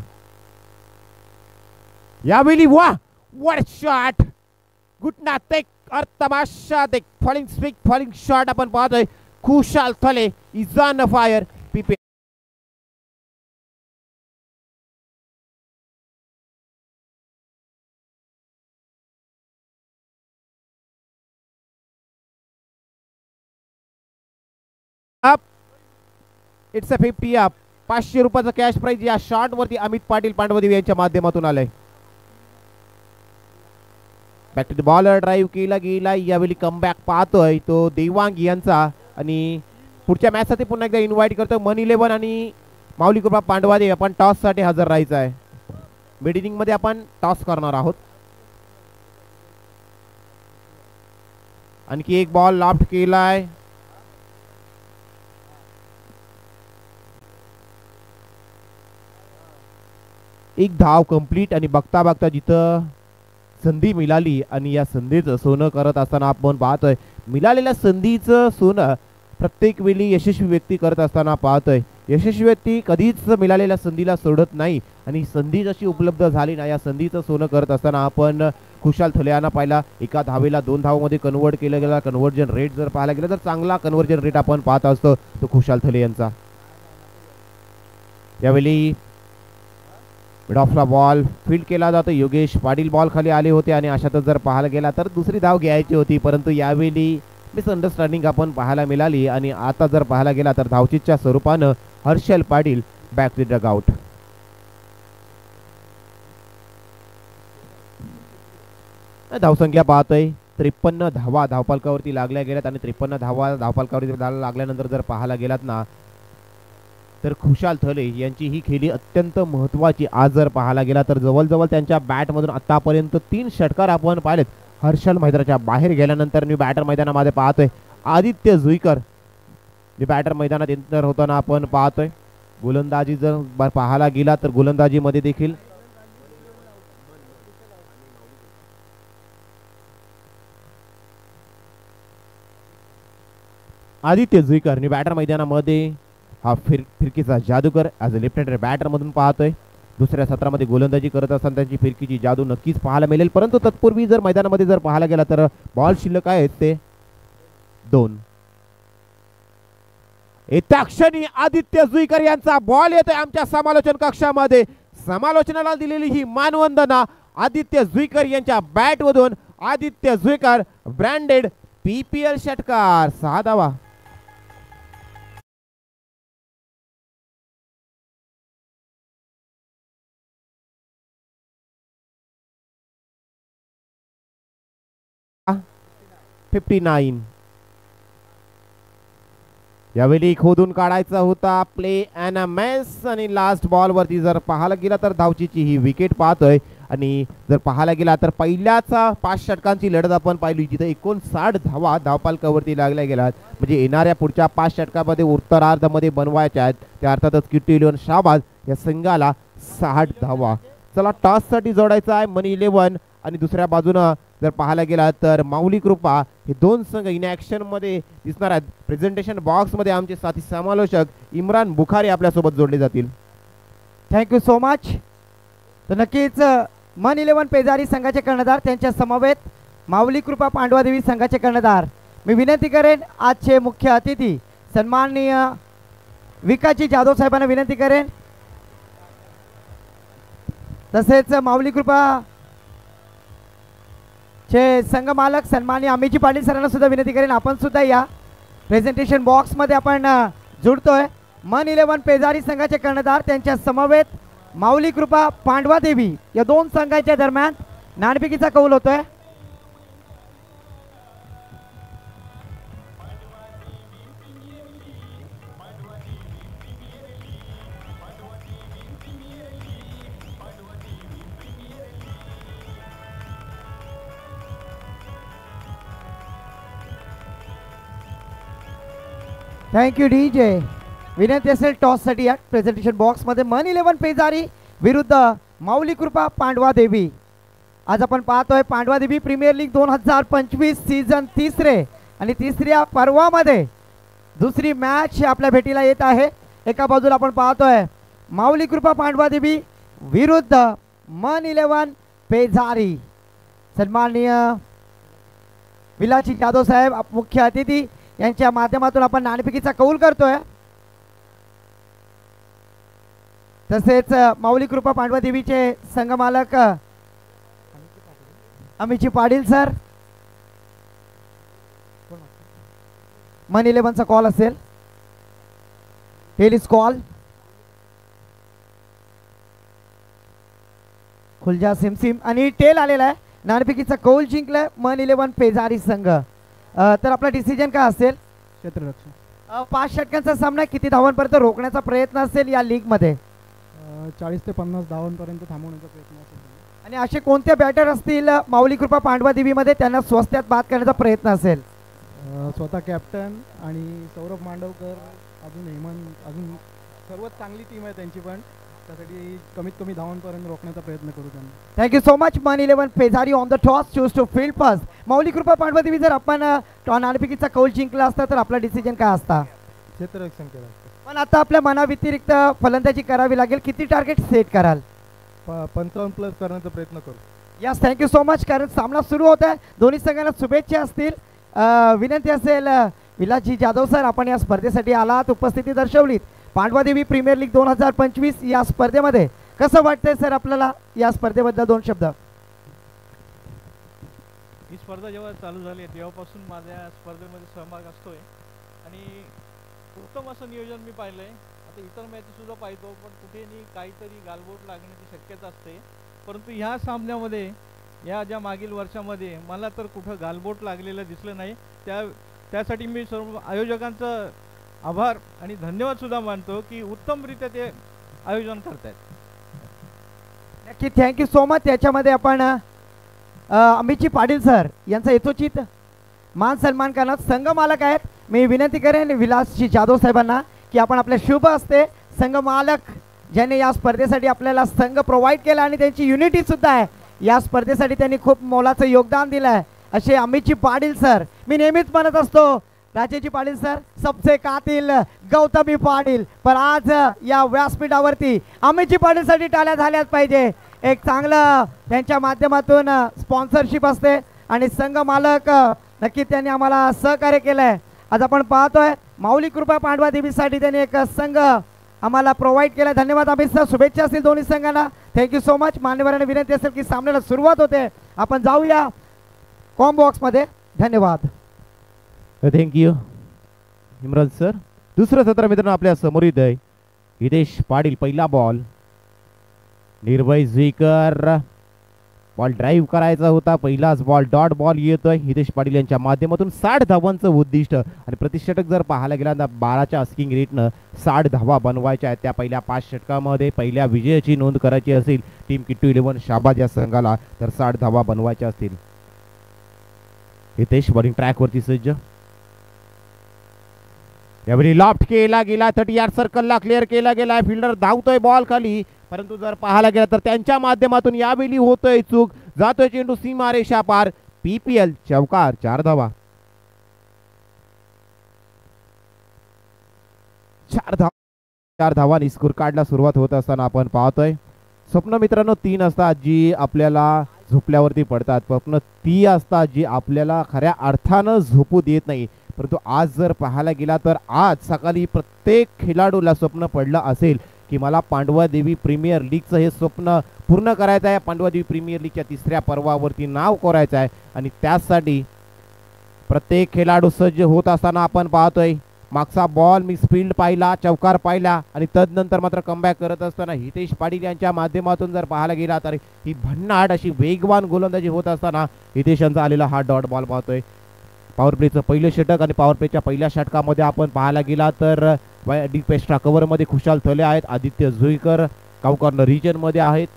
यावेळी वा व्हाट शॉट. गुटनाथ एक तमाशा एक फॉलिंग स्पिक फॉलिंग शॉट आपण पाहतोय. खुशाल थले इज ऑन फायर. पीपी अप. It's a 50 up. 500 रुपयाचं कॅश प्राइज या शॉट वरती अमित पाटील पांडवदेवी यांच्या माध्यमातून आलंय. Back to the bowler. Drive केला गेला. यावेळी कमबॅक पाहतोय तो देवांग यांचा आणि पुढच्या मॅच साठी पुन्हा एकदा इन्व्हाइट करतो मन 11 आणि माऊली कृपा पांडवादेवी. आपण टॉस साठी हजर राहायचं आहे. मिड इनिंग मध्ये आपण टॉस करणार आहोत. आणखी एक बॉल लॉफ्ट केलाय. एक धाव कंप्लीट आणि बघता बघता जिथं संधी मिळाली आणि या संधीचं सोनं करत असताना आपण पाहतोय. मिळालेल्या संधीचं सोनं प्रत्येक वेळी यशस्वी व्यक्ती करत असताना पाहतोय. यशस्वी व्यक्ती कधीच मिळालेल्या संधीला सोडत नाही आणि संधी जशी उपलब्ध झाली ना, या संधीचं सोनं करत असताना आपण खुशाल थले यांना पाहिला. एका धावेला 2 धावांमध्ये कन्वर्ट केलं गेला. कन्व्हर्जन रेट जर पाहायला गेलं तर चांगला कन्व्हर्जन रेट आपण पाहत असतो तो खुशाल थले यांचा. यावेळी मिड ऑफला बॉल फील्ड केला जातो. योगेश पाटील बॉल खाली आले होते आणि अशातच जर पाहायला गेला तर दुसरी धाव घ्यायची होती, परंतु यावेळी मिसअंडरस्टँडिंग आपण पाहायला मिळाली आणि आता जर पाहायला गेला तर धावचीच्या स्वरूपानं Harshal Patil back to the out. धावसंख्या पाहतोय 53 धावा धावपालकावरती लागल्या गेल्यात आणि 53 धावा धावपालकावरती लागल्यानंतर जर पाहायला गेलात ना तर खुशाल थले यांची ही खेळी अत्यंत महत्त्वाची. आज जर पाहायला गेला तर जवळजवळ त्यांच्या बॅटमधून आतापर्यंत 3 षटकार आपण पाहिलेत. हर्षल मैदानाच्या बाहेर गेल्यानंतर मी बॅटर मैदानामध्ये पाहतोय आदित्य जुईकर मी बॅटर मैदानात एंटर होताना आपण पाहतोय. गोलंदाजी जर पाहायला गेला तर गोलंदाजीमध्ये देखील आदित्य जुईकर बॅटर मैदानामध्ये हा फिरकीचा जादूकर as a left hander batter मधून पाहतोय. दुसऱ्या सत्रामध्ये गोलंदाजी करत असताना त्यांची फिरकीची जादू नक्कीच पाहायला मिळेल, परंतु तत्पूर्वी जर मैदानामध्ये जर पाहायला गेला तर बॉल शिल्लक आहेत ते 2. येत्या क्षणी आदित्य जुईकर यांचा बॉल येतोय आमच्या समालोचन कक्षामध्ये. समालोचनाला दिलेली ही मानवंदना आदित्य जुईकर यांच्या बॅट मधून. आदित्य जुईकर ब्रँडेड PPL षटकार 6 धावा. यावेळी खोदून काढायचा होता प्ले अँड मेस आणि लास्ट बॉल वरती जर पाहायला गेला तर धावचीची ही विकेट पाहतोय आणि जर पाहायला गेला तर पहिल्याच 5 षटकांची लढत आपण पाहिली जिथे 59 धावा धावपालकावरती लागल्या गेल्यात म्हणजे येणाऱ्या पुढच्या 5 षटकामध्ये उत्तरार्धामध्ये बनवायच्या आहेत त्या अर्थातच किट्टी 11 शाबाज या संघाला 60 धावा. चला टॉससाठी जोडायचा आहे मनी 11 आणि दुसऱ्या बाजूनं जर पाहायला गेला तर माऊली कृपा हे दोन संघ इन ॲक्शन मध्ये दिसणार आहेत. प्रेझेंटेशन बॉक्स मध्ये आमचे साथी समालोचक इम्रान बुखारी आपल्यासोबत जोडले जातील. Thank you you much. तर नक्कीच मन 11 पेजारी संघाचे कर्णधार त्यांच्या समवेत माऊली कृपा पांडवादेवी संघाचे कर्णधार. मी विनंती करेन आजचे मुख्य अतिथी सन्माननीय विकासजी जाधव साहेबांना विनंती करेन तसेच माऊली कृपा चे संघ मालक सन्माननीय अमितजी पाटील सरांना सुद्धा विनंती करेन आपण सुद्धा या प्रेझेंटेशन बॉक्स मध्ये आपण जुडतोय. मन 11 पेजारी संघाचे कर्णधार त्यांच्या समवेत माऊली कृपा पांडवादेवी या दोन संघांच्या दरम्यान नाणेफेकीचा कौल होतोय. Thank you DJ. विनंती असेल टॉससाठी या प्रेझेंटेशन बॉक्समध्ये मन 11 पेजारी विरुद्ध माऊली कृपा पांडवादेवी. आज आपण पाहतोय पांडवादेवी प्रीमियर लीग 2025 सीझन तिसरे आणि तिसऱ्या पर्वामध्ये दुसरी मॅच आपल्या भेटीला येत आहे. एका बाजूला आपण पाहतोय माऊली कृपा पांडवादेवी विरुद्ध मन 11 पेजारी. सन्माननीय विलासजी जाधव साहेब मुख्य अतिथी यांच्या माध्यमातून आपण नाणेफेकीचा कौल करतोय. तसेच माऊली कृपा पांडवादेवीचे संघ मालक अमितजी पाटील सर. मन 11चा कॉल असेल टेलिस कॉल खुलजा सिमसिम आणि टेल आलेला आहे. नाणेफेकीचा कौल जिंकलाय मन 11 पेजारी संघ. तर आपला डिसिजन काय असेल? क्षेत्ररक्षण. 5 षटकांचा सामना किती धावांपर्यंत रोखण्याचा प्रयत्न असेल या लीग मध्ये? 40 ते 50 धावांपर्यंत थांबवण्याचा प्रयत्न असेल. आणि असे कोणते बॅटर असतील माऊली कृपा पांडवादेवी मध्ये त्यांना स्वस्त्यात बाद करण्याचा प्रयत्न असेल? स्वतः कॅप्टन आणि सौरभ मांडवकर अजून हेमंत अजून सर्वात चांगली टीम आहे त्यांची पण त्यासाठी कमीत कमी धावांपर्यंत रोखण्याचा प्रयत्न करू त्यांना. Thank you so. Much 11 Pejari on the toss choose to field first. Mauli Krupa Pandavadevi जर आपण नाणेफेकीचा कौल जिंकला असता तर आपला डिसिजन काय असता? क्षेत्ररक्षण केलं. पण आता आपल्या मनाव्यतिरिक्त फलंदाजी करावी लागेल. किती टार्गेट सेट कराल? 55+ करण्याचा प्रयत्न करू. Yes thank you you much. कारण सामना सुरू होत आहे. दोन्ही संघांना शुभेच्छा असतील. विनंती असेल विलासजी जाधव सर आपण या स्पर्धेसाठी आलात उपस्थिती दर्शवलीत. पांडवादेवी प्रीमियर लीग 2025 या स्पर्धेमध्ये कसं वाटतंय सर आपल्याला? या स्पर्धेबद्दल 2 शब्द. ही स्पर्धा जेव्हा चालू झाली तेव्हापासून माझ्या स्पर्धेमध्ये सहभाग असतोय आणि उत्तम असं नियोजन मी पाहिलंय. आता इतर मॅचेस सुद्धा पाहतो पण कुठेही काहीतरी गालबोट लागण्याची शक्यता असते परंतु ह्या सामन्यामध्ये या ज्या मागील वर्षामध्ये मला तर कुठं गालबोट लागलेलं दिसलं नाही. त्यासाठी मी सर्व आयोजकांचं आभार आणि धन्यवाद सुद्धा मानतो की उत्तमरित्या ते आयोजन करतायत. नक्की थँक्यू सो मच. त्याच्यामध्ये आपण अमितजी पाटील सर यांचा यथोचित मान सन्मान करणार संघ मालक आहेत. मी विनंती करेन विलासजी जाधव साहेबांना की आपण आपल्या शुभ हस्ते संघ मालक ज्यांनी या स्पर्धेसाठी आपल्याला संघ प्रोव्हाइड केला आणि त्यांची युनिटी सुद्धा आहे या स्पर्धेसाठी त्यांनी खूप मोलाचं योगदान दिलं आहे असे अमितजी पाटील सर. मी नेहमीच म्हणत असतो राजेजी पाटील सर सबसे कातिल गौतमी पाटील पण आज या व्यासपीठावरती अमितजी पाटील साठी टाळ्या झाल्याच पाहिजे. एक चांगलं त्यांच्या माध्यमातून स्पॉन्सरशिप असते आणि संघ मालक नक्की त्यांनी आम्हाला सहकार्य केलंय. आज आपण पाहतोय माऊली कृपा पांडवादेवीसाठी त्यांनी एक संघ आम्हाला प्रोव्हाइड केला. धन्यवाद अमित सर. शुभेच्छा असतील दोन्ही संघांना. Thank you you much. मान्यवरांना विनंती असेल की सामन्याला सुरुवात होते आपण जाऊया कॉम बॉक्स मध्ये. धन्यवाद. Thank you Imran sir. दुसरं सत्र मित्रांनो आपल्या समोर येत आहे. हितेश पाटील पहिला बॉल निर्भय जुईकर बॉल ड्राईव्ह करायचा होता, पहिलाच बॉल डॉट बॉल येतोय हितेश पाटील यांच्या माध्यमातून. 60 धावांचं उद्दिष्ट आणि प्रतिषटक जर पाहायला गेला तर 12च्या अस्किंग रेटनं 60 धावा बनवायच्या आहेत. त्या पहिल्या 5 षटकामध्ये पहिल्या विजयाची नोंद करायची असेल टीम किट्टू 11 शाबाद या संघाला, तर 60 धावा बनवायच्या असतील. हितेश बॉलिंग ट्रॅकवरती सज्ज. यावेळी लॉफ्ट केला गेला, 30 यार्ड सर्कलला क्लिअर केला गेला. फिल्डर धावतोय बॉल खाली, परंतु जर पाहायला गेला तर त्यांच्या माध्यमातून यावेळी होतोय चूक. जातोय चेंडू सीमारेषा पार. PPL चौकार, 4 धावा. 4 धावांनी स्कोर कार्डला सुरुवात होत असताना आपण पाहतोय. स्वप्न मित्रांनो 3 असतात जी आपल्याला झोपल्यावरती पडतात, स्वप्न ती असतात जी आपल्याला खऱ्या अर्थानं झोपू देत नाही. परंतु आज जर पाहायला गेला तर आज सकाळी प्रत्येक खेळाडूला स्वप्न पडलं असेल की मला पांडवादेवी प्रीमियर लीगचं हे स्वप्न पूर्ण करायचं आहे. पांडवादेवी प्रीमियर लीगच्या 3ऱ्या पर्वावरती नाव कोरायचं आहे आणि त्यासाठी प्रत्येक खेळाडू सज्ज होत असताना आपण पाहतोय. मागचा बॉल मिसफिल्ड पाहिला, चौकार पाहिला आणि तदनंतर मात्र कमबॅक करत असताना हितेश पाटील यांच्या माध्यमातून जर पाहायला गेला तर ही भन्नाट अशी वेगवान गोलंदाजी होत असताना हितेश यांचा आलेला हा डॉट बॉल पाहतोय. पॉवर प्लेचं पहिलं षटक आणि पॉवर प्लेच्या पहिल्या षटकामध्ये आपण पाहायला गेला तर डीप एक्स्ट्रा कव्हरमध्ये खुशाल थले आहेत, आदित्य जुईकर काउकॉर्नर रिजनमध्ये आहेत.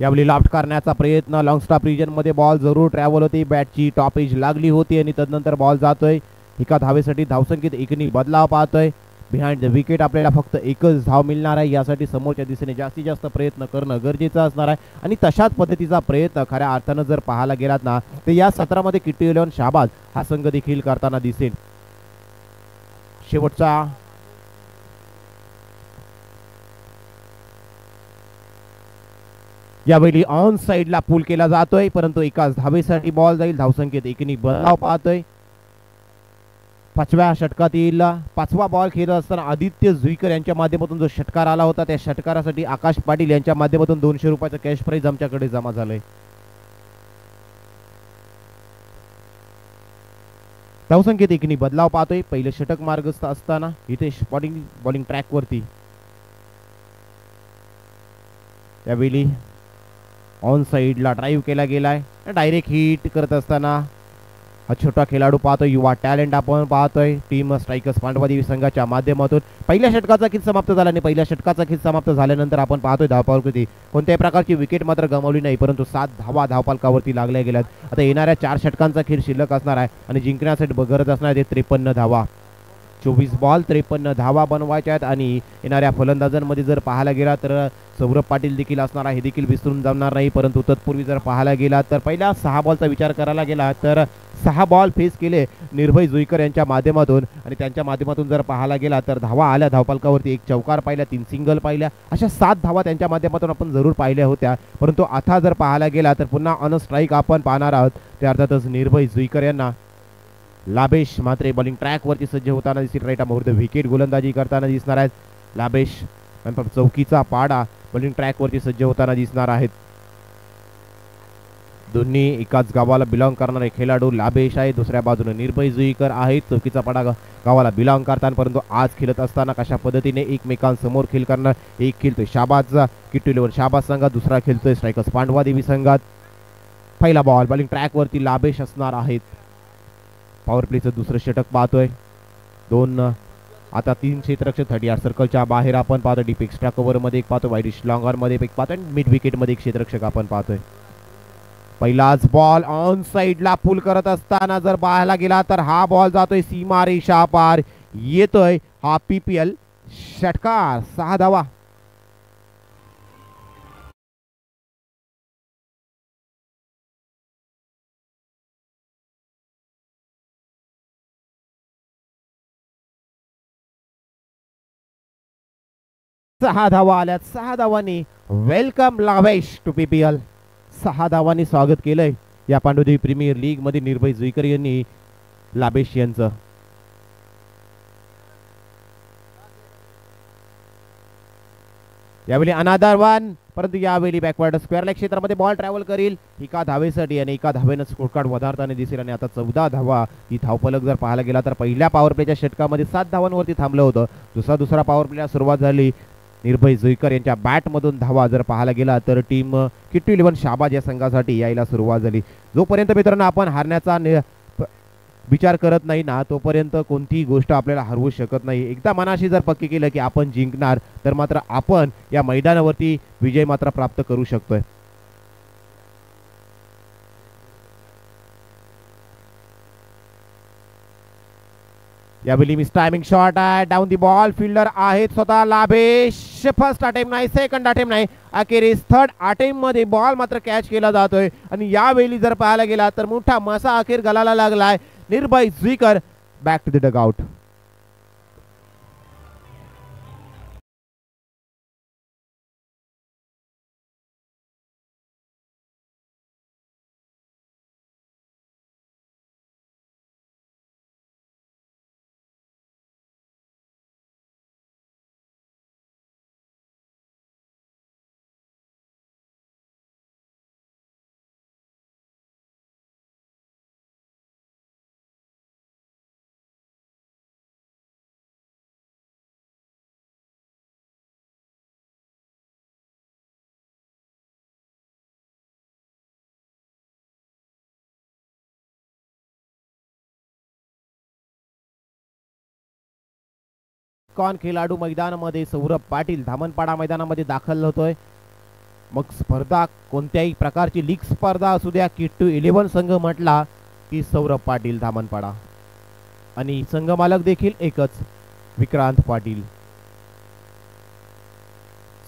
यावेळी लॉफ्ट करण्याचा प्रयत्न, लॉंग स्टॉप रिजनमध्ये बॉल जरूर ट्रॅव्हल होती, बॅटची टॉप एज लागली होती आणि तदनंतर बॉल जातोय. एका धावेसाठी धावसंख्येत एकनी बदलाव पाहतोय. बिहाइंड द विकेट आपल्याला फक्त एकच धाव मिळणार आहे, यासाठी समोरच्या दिशेने जास्तीत जास्त प्रयत्न करणं गरजेचं असणार आहे आणि तशाच पद्धतीचा प्रयत्न खऱ्या अर्थानं जर पाहायला गेलात ना तर या सत्रामध्ये किट्टू 11 शाबाद हा संघ देखील करताना दिसेल. शेवटचा यावेळी ऑन साइडला पूल केला जातोय, परंतु एकाच धावेसाठी बॉल जाईल. धावसंख्येत एकनी बदलाव पाहतोय. 5व्या षटकातील 5वा बॉल खेळत असताना आदित्य जुईकर यांच्या माध्यमातून जो षटकार आला होता त्या षटकारासाठी आकाश पाटील यांच्या माध्यमातून 200 रुपयाचं कॅश प्राइज आमच्याकडे जमा झालंय. धावसंख्येत एकनी बदलाव पाहतोय. पहिले षटक मार्गस्थ असताना हितेश पाटील बॉलिंग ट्रॅकवरती. यावेळी ऑन साइडला ड्राईव्ह केला गेलाय, डायरेक्ट हिट करत असताना हा छोटा खेळाडू पाहतोय, युवा टॅलेंट आपण पाहतोय. टीम स्ट्रायकर्स पांडवादेवी संघाच्या माध्यमातून पहिल्या षटकाचा खेळ समाप्त झाला आणि पहिल्या षटकाचा खेळ समाप्त झाल्यानंतर आपण पाहतोय धावपालकृती कोणत्याही प्रकारची विकेट मात्र गमावली नाही, परंतु 7 धावा धावपालकावरती लागल्या गेल्यात. आता येणाऱ्या 4 षटकांचा खेळ शिल्लक असणार आहे आणि जिंकण्यासाठी गरज असणार आहे 53 धावा. 24 बॉल 53 धावा बनवायच्या आहेत आणि येणाऱ्या फलंदाजांमध्ये जर पाहायला गेला तर सौरभ पाटील देखील असणार आहे, हे देखील विसरून जाणार नाही. परंतु तत्पूर्वी जर पाहायला गेला तर पहिल्या 6 बॉलचा विचार करायला गेला तर 6 बॉल फेस केले निर्भय जुईकर यांच्या माध्यमातून आणि त्यांच्या माध्यमातून जर पाहायला गेला तर धावा आल्या धावपालकावरती. 1 चौकार पाहिल्या, 3 सिंगल पाहिल्या, अशा 7 धावा त्यांच्या माध्यमातून आपण जरूर पाहिल्या होत्या. परंतु आता जर पाहायला गेला तर पुन्हा ऑन स्ट्राईक आपण पाहणार आहोत. त्या अर्थातच निर्भय जुईकर यांना लाभेश मात्रे बॉलिंग ट्रॅकवरती सज्ज होताना दिसतील. राईट मुहूर्त विकेट गोलंदाजी करताना दिसणार आहेत. लाभेश चौकीचा पाडा बॉलिंग ट्रॅकवरती सज्ज होताना दिसणार आहेत. दोन्ही एकाच गावाला बिलॉंग करणारे खेळाडू लाभेश आहे, दुसऱ्या बाजूने निर्भय जुईकर आहेत. चौकीचा पाडा गावाला बिलॉंग करताना, परंतु आज खेळत असताना कशा पद्धतीने एकमेकांसमोर खेळ करणार. एक खेळतोय शाबादचा किट्टू 11 शाबाद संघात, दुसरा खेळतोय स्ट्रायकर्स पांडवादेवी संघात. पहिला बॉल बॉलिंग ट्रॅकवरती लाभेश असणार आहेत. पॉवर प्लेचं दुसरं षटक पाहतोय. 2 आता 3 क्षेत्ररक्षक 30 यार्ड सर्कलच्या बाहेर आपण पाहतोय. डीप एक्स्ट्रा कव्हर मध्ये एक पाहतोय, वाईडिश लॉंग ऑन मध्ये एक पाहतोय, मिड विकेट मध्ये एक क्षेत्ररक्षक आपण पाहतोय. पहिलाच बॉल ऑन साइडला पुल करत असताना जर पाहायला गेला तर हा बॉल जातोय सीमारेषा पार. येतोय हा PPL षटकार, 6 धावा. सहा धावा आल्यात. 6 धावांनी वेलकम लाभेश टू PPL. 6 धावांनी स्वागत केलंय या पांडवदेवी प्रीमियर लीग मध्ये निर्भय जुईकर यांनी लाभेश यांचं. यावेळी अनादर 1, परंतु यावेळी बॅकवर्ड स्क्वेअर लेग क्षेत्रामध्ये बॉल ट्रॅव्हल करील एका धावेसाठी आणि एका धावेनं स्कोर कार्ड वधारताना दिसेल. आणि आता 14 धावा ही धावफलक जर पाहायला गेला तर पहिल्या पॉवर प्लेच्या षटकामध्ये 7 धावांवरती थांबलं होतं. दुसरा पॉवर प्लेला सुरुवात झाली निर्भय जुईकर यांच्या बॅटमधून धावा जर पाहायला गेला तर टीम किट्टू 11 शाबाज या संघासाठी यायला सुरुवात झाली. जोपर्यंत मित्रांनो आपण हारण्याचा विचार करत नाही ना तोपर्यंत कोणतीही गोष्ट आपल्याला हरवू शकत नाही. एकदा मनाशी जर पक्की केलं की आपण जिंकणार तर मात्र आपण या मैदानावरती विजय मात्र प्राप्त करू शकतोय. यावेळी मिस टायमिंग शॉट आहे. डाऊन दी बॉल फिल्डर आहेत स्वतः लाभेश. फर्स्ट अटेम्प्ट नाही, सेकंड अटेम्प्ट नाही, अखेरीस थर्ड अटेम्प्ट मध्ये बॉल मात्र कॅच केला जातोय. आणि यावेळी जर पाहायला गेला तर मोठा मसा अखेर गलाला लागलाय. Nirbhay Juikar back to the dugout. कॉन खेळाडू मैदानामध्ये सौरभ पाटील धामणपाडा मैदानामध्ये दाखल होतोय. मग स्पर्धा कोणत्याही प्रकारची लीग स्पर्धा असू द्या किट्टू 11 संघ म्हटला की सौरभ पाटील धामणपाडा आणि संघ मालक देखील एकच विक्रांत पाटील.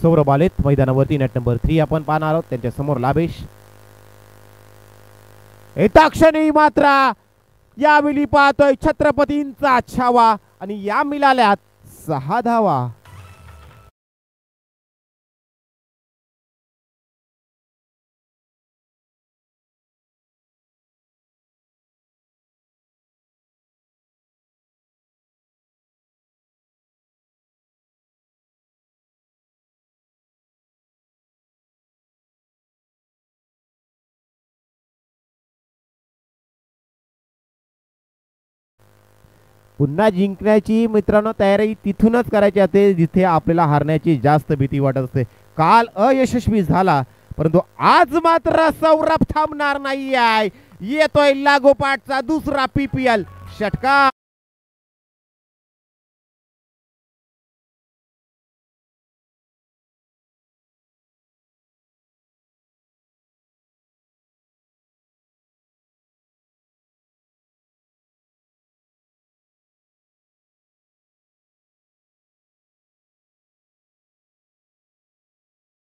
सौरभ आलेत मैदानावरती. नेट नंबर 3 आपण पाहणार आहोत. त्यांच्या समोर लाभेश. येता क्षणी मात्र यावेळी पाहतोय छत्रपतींचा छावा आणि या मिळाल्यात 6 धावा. पुन्हा जिंकण्याची मित्रांनो तयारी तिथूनच करायची असते जिथे आपल्याला हारण्याची जास्त भीती वाटत असते. काल अयशस्वी झाला परंतु आज मात्र सौरभ थांबणार नाही आहे. येतोय लागोपाठचा दुसरा PPL षटकार.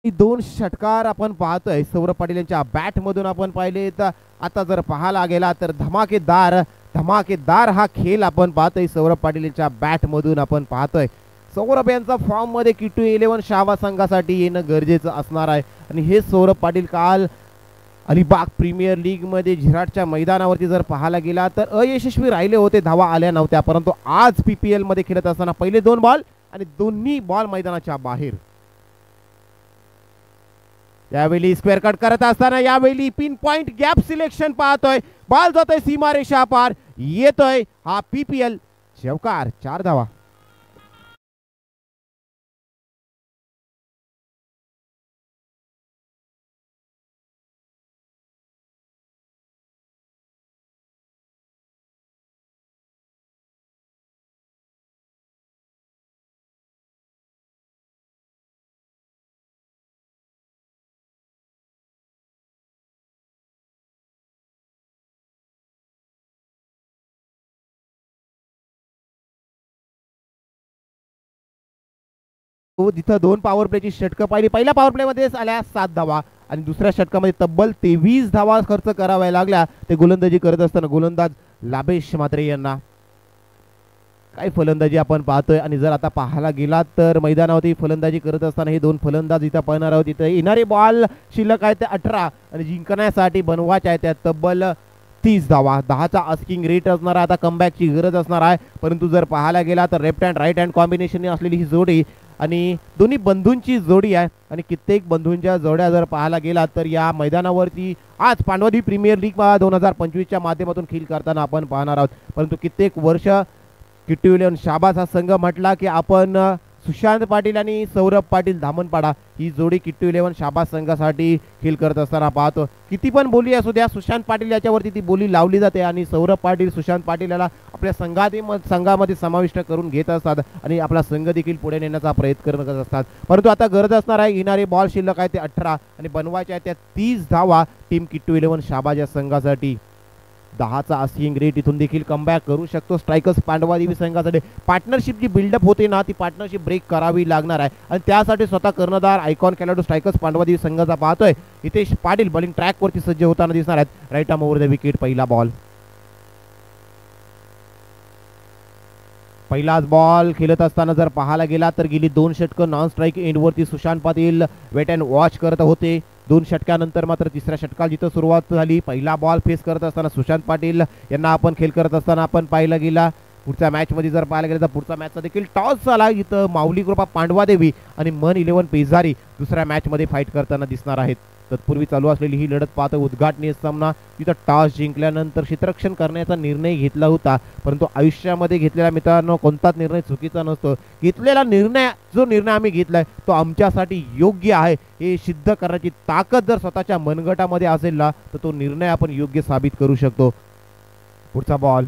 दोन षटकार आपण पाहतोय सौरभ पाटील यांच्या बॅट मधून आपण पाहिले तर आता जर पाहायला गेला तर धमाकेदार हा खेळ आपण पाहतोय सौरभ पाटील यांच्या बॅट मधून आपण पाहतोय. सौरभ यांचा फॉर्म मध्ये किट्टू 11 शाबा संघासाठी येणं गरजेचं असणार आहे आणि हे सौरभ पाटील काल अलिबाग प्रीमियर लीग मध्ये झिराटच्या मैदानावरती जर पाहायला गेला तर अयशस्वी राहिले होते. धावा आल्या नव्हत्या परंतु आज PPL मध्ये खेळत असताना पहिले 2 बॉल आणि दोन्ही बॉल मैदानाच्या बाहेर. यावेळी स्क्वेअर कट करत असताना यावेळी पिन पॉइंट गॅप सिलेक्शन पाहतोय. बॉल जातोय सीमारेषा पार. येतोय हा PPL चौकार. 4 धावा. जिथं 2 पॉवर प्लेची षटकं पाहिली. पहिल्या पॉवर प्ले मध्ये आल्या 7 धावा आणि दुसऱ्या षटकामध्ये तब्बल 23 धावा खर्च कराव्या लागल्या. ते गोलंदाजी करत असताना गोलंदाज लाभेश म्हात्रे यांना. काय फलंदाजी आपण पाहतोय आणि जर आता पाहायला गेला तर मैदानावरती फलंदाजी करत असताना हे 2 फलंदाज इथं पाहणार आहोत. इथं येणारे बॉल शिल्लक आहे ते 18 आणि जिंकण्यासाठी बनवायचे आहे त्या तब्बल 30 धावा. 10चा आस्किंग रेट असणार आहे. आता कमबॅकची गरज असणार आहे परंतु जर पाहायला गेला तर left hand right hand combination असलेली ही जोडी आणि दोन्ही बंधूंची जोडी आहे आणि कित्येक बंधूंच्या जोड्या जर पाहायला गेला तर या मैदानावरती आज पांडवद्वीप प्रीमियर लीग 2025च्या माध्यमातून खेळ करताना आपण पाहणार आहोत. परंतु कित्येक वर्ष किट्टू 11 शाबाज हा संघ म्हटला की आपण सुशांत पाटील आणि सौरभ पाटील धामणपाडा ही जोडी किट्टू 11 शाबास संघासाठी खेळ करत असताना पाहतो. किती पण बोली असू द्या, सुशांत पाटील याच्यावरती ती बोली लावली जाते आणि सौरभ पाटील सुशांत पाटील याला आपल्या संघामध्ये समाविष्ट करून घेत असतात आणि आपला संघ देखील पुढे नेण्याचा प्रयत्न करत असतात. परंतु आता गरज असणार आहे, येणारे बॉल शिल्लक आहे ते 18 आणि बनवायच्या त्या 30 धावा टीम किट्टू 11 शाबाज या संघासाठी. 10चा आस्किंग रेट इथून देखील कमबॅक करू शकतो स्ट्रायकर्स पांडवादेवी संघासाठी. पार्टनरशिप जी बिल्डअप होते ना, ती पार्टनरशिप ब्रेक करावी लागणार आहे आणि त्यासाठी स्वतः कर्णधार आयकॉन खेळाडू स्ट्रायकर्स पांडवादेवी संघाचा पाहतोय. हितेश पाटील बॉलिंग ट्रॅकवरती सज्ज होताना दिसणार आहेत. Right arm over the wicket. पहिला बॉल, पहिलाच बॉल खेळत असताना जर पाहायला गेला तर गेली 2 षटकं नॉन स्ट्राईक एंडवरती Sushant Patil wait and watch करत होते. 2 षटकानंतर मात्र तिसऱ्या षटकाला जिथं सुरुवात झाली, पहिला बॉल फेस करत असताना सुशांत पाटील यांना आपण खेळ करत असताना आपण पाहायला गेला. पुढच्या मॅचमध्ये जर पाहायला गेलं तर पुढचा मॅचचा देखील टॉस झाला. इथं माऊली कृपा पांडवादेवी आणि मन 11 पेजारी दुसऱ्या मॅचमध्ये फाईट करताना दिसणार आहेत. तत्पूर्वी चालू असलेली ही लढत पाहता उद्घाटनीय सामना. तिथं टॉस जिंकल्यानंतर क्षेत्ररक्षण करण्याचा निर्णय घेतला होता, परंतु आयुष्यामध्ये घेतलेला मित्रांनो कोणताच निर्णय चुकीचा नसतो. घेतलेला निर्णय, जो निर्णय आम्ही घेतलाय तो आमच्यासाठी योग्य आहे हे सिद्ध करण्याची ताकद जर स्वतःच्या मनगटामध्ये असेल ना, तर तो निर्णय आपण योग्य साबित करू शकतो. पुढचा बॉल,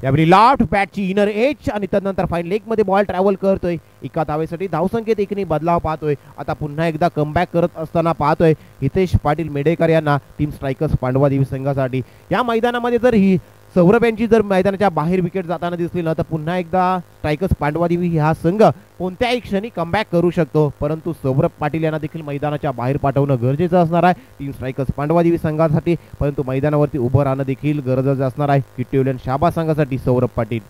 यावेळी लाफ्ट बॅटची इनर एज आणि त्यानंतर फाईन लेग मध्ये बॉल ट्रॅव्हल करतोय. एका धावेसाठी धावसंख्येत एकने बदलाव पाहतोय. आता पुन्हा एकदा कमबॅक करत असताना पाहतोय हितेश पाटील मेडेकर यांना टीम स्ट्रायकर्स पांडवादेवी संघासाठी. या मैदानामध्ये जर ही सौरभ यांची जर मैदानाच्या बाहेर विकेट जाताना दिसली ना, तर पुन्हा एकदा स्ट्रायकर्स पांडवादेवी हा संघ कोणत्याही क्षणी कमबॅक करू शकतो. परंतु सौरभ पाटील यांना देखील मैदानाच्या बाहेर पाठवणं गरजेचं असणार आहे टीम स्ट्रायकर्स पांडवादेवी संघासाठी. परंतु मैदानावरती उभं राहणं देखील गरजेचं असणार आहे किट्टू 11 शाबाज संघासाठी. सौरभ पाटील,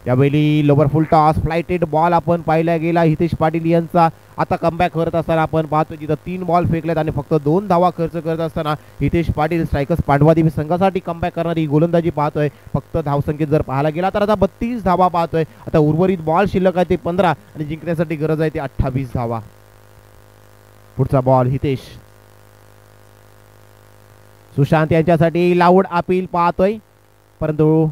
यावेळी लोवर फुल टॉस फ्लाइटेड बॉल आपण पाहिला गेला हितेश पाटील यांचा. आता कमबॅक करत असताना आपण पाहतो जिथं 3 बॉल फेकलेत आणि फक्त 2 धावा खर्च करत असताना हितेश पाटील स्ट्रायकर्स पांडवादेवी संघासाठी कमबॅक करणारी गोलंदाजी पाहतोय. फक्त धावसंख्येत जर पाहायला गेला तर आता 32 धावा पाहतोय. आता उर्वरित बॉल शिल्लक आहे ते 15 आणि जिंकण्यासाठी गरज आहे ते 28 धावा. पुढचा बॉल, हितेश, सुशांत यांच्यासाठी लाऊड अपील पाहतोय, परंतु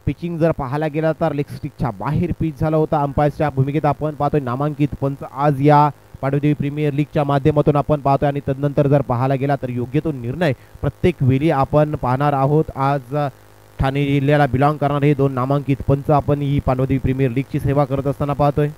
पिचिंग जर पाहायला गेला तर लेग स्टिकच्या बाहेर पिच झाला होता. अंपायरच्या भूमिकेत आपण पाहतोय नामांकित पंच आज या पांडवदेवी प्रीमियर लीगच्या माध्यमातून आपण पाहतोय आणि तदनंतर जर पाहायला गेला तर योग्य तो निर्णय प्रत्येक वेळी आपण पाहणार आहोत. आज ठाणे जिल्ह्याला बिलॉंग करणारे हे 2 नामांकित पंच आपण ही पांडवदेवी प्रीमियर लीगची सेवा करत असताना पाहतोय.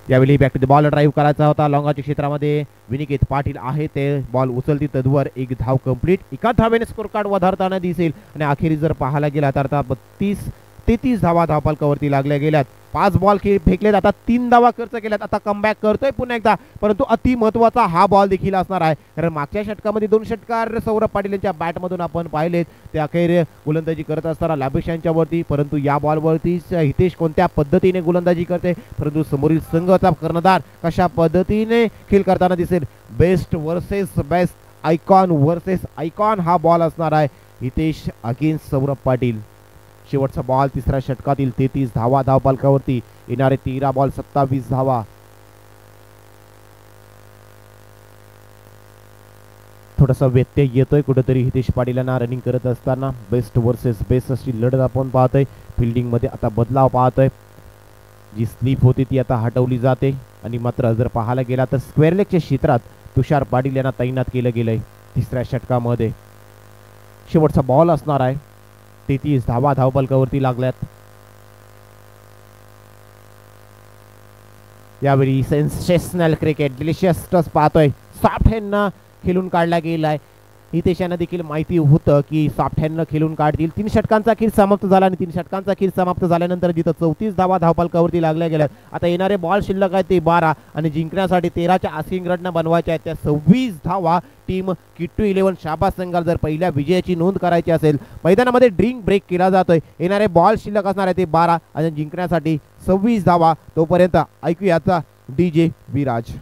यावेळी back to the ball drive करायचा होता लॉंगाच्या क्षेत्रामध्ये. विनिकेत पाटील आहे ते बॉल उचलती तद्वर 1 धाव कंप्लीट. एका धावेने स्कोर कार्ड वधारताना दिसेल आणि अखेरी जर पाहायला गेला तर आता 32-33 धावा धावफलकावरती लागल्या गेल्यात. 5 बॉल फेकलेत, आता 3 धावा खर्च केल्यात. आता कमबॅक करतोय पुन्हा एकदा, परंतु अति महत्वाचा हा बॉल देखील असणार आहे, कारण मागच्या षटकामध्ये 2 षटकार सौरभ पाटील यांच्या बॅटमधून आपण पाहिलेत. ते अखेर गोलंदाजी करत असताना लाभेश यांच्यावरती, परंतु या बॉलवरतीच हितेश कोणत्या पद्धतीने गोलंदाजी करते, परंतु समोरील संघाचा कर्णधार कशा पद्धतीने खेळ करताना दिसेल. Best versus best, icon versus icon हा बॉल असणार आहे हितेश अगेन्स्ट सौरभ पाटील. शेवटचा बॉल तिसऱ्या षटकातील 33 धावा धावफलकावरती. येणारे 13 बॉल 27 धावा. थोडासा व्यत्यय येतोय कुठेतरी हितेश पाटील यांना रनिंग करत असताना. बेस्ट वर्सेस बेस्ट अशी लढत आपण पाहतोय. फिल्डिंग मध्ये आता बदलाव पाहतोय, जी स्लीप होती ती आता हटवली जाते आणि मात्र जर पाहायला गेला तर स्क्वेअर लेगच्या क्षेत्रात तुषार पाटील यांना तैनात केलं गेलंय तिसऱ्या षटकामध्ये. शेवटचा बॉल असणार आहे. 33 धावा धावफलकावरती लागल्यात. यावेळी सेन्सेशनल क्रिकेट डिलिशियस टच पाहतोय. सॉफ्ट हँडनं खेळून काढला गेलाय. हितेशांना देखील माहिती होतं की सॉफ्ट हँडनं खेळून काढतील. 3 षटकांचा खेळ समाप्त झाला आणि 3 षटकांचा खेळ समाप्त झाल्यानंतर जिथं 34 धावा धावफलकावरती लागल्या गेल्यात. आता येणारे बॉल शिल्लक आहे ते 12 आणि जिंकण्यासाठी 13च्या आस्किंग रननं बनवायच्या आहेत त्या 26 धावा. टीम किट्टू 11 शाबाज संघाला जर पहिल्या विजयाची नोंद करायची असेल, मैदानामध्ये ड्रिंक ब्रेक केला जातोय. येणारे बॉल शिल्लक असणार आहे ते 12 आणि जिंकण्यासाठी 26 धावा. तोपर्यंत ऐकूयाचा DJ Viraj.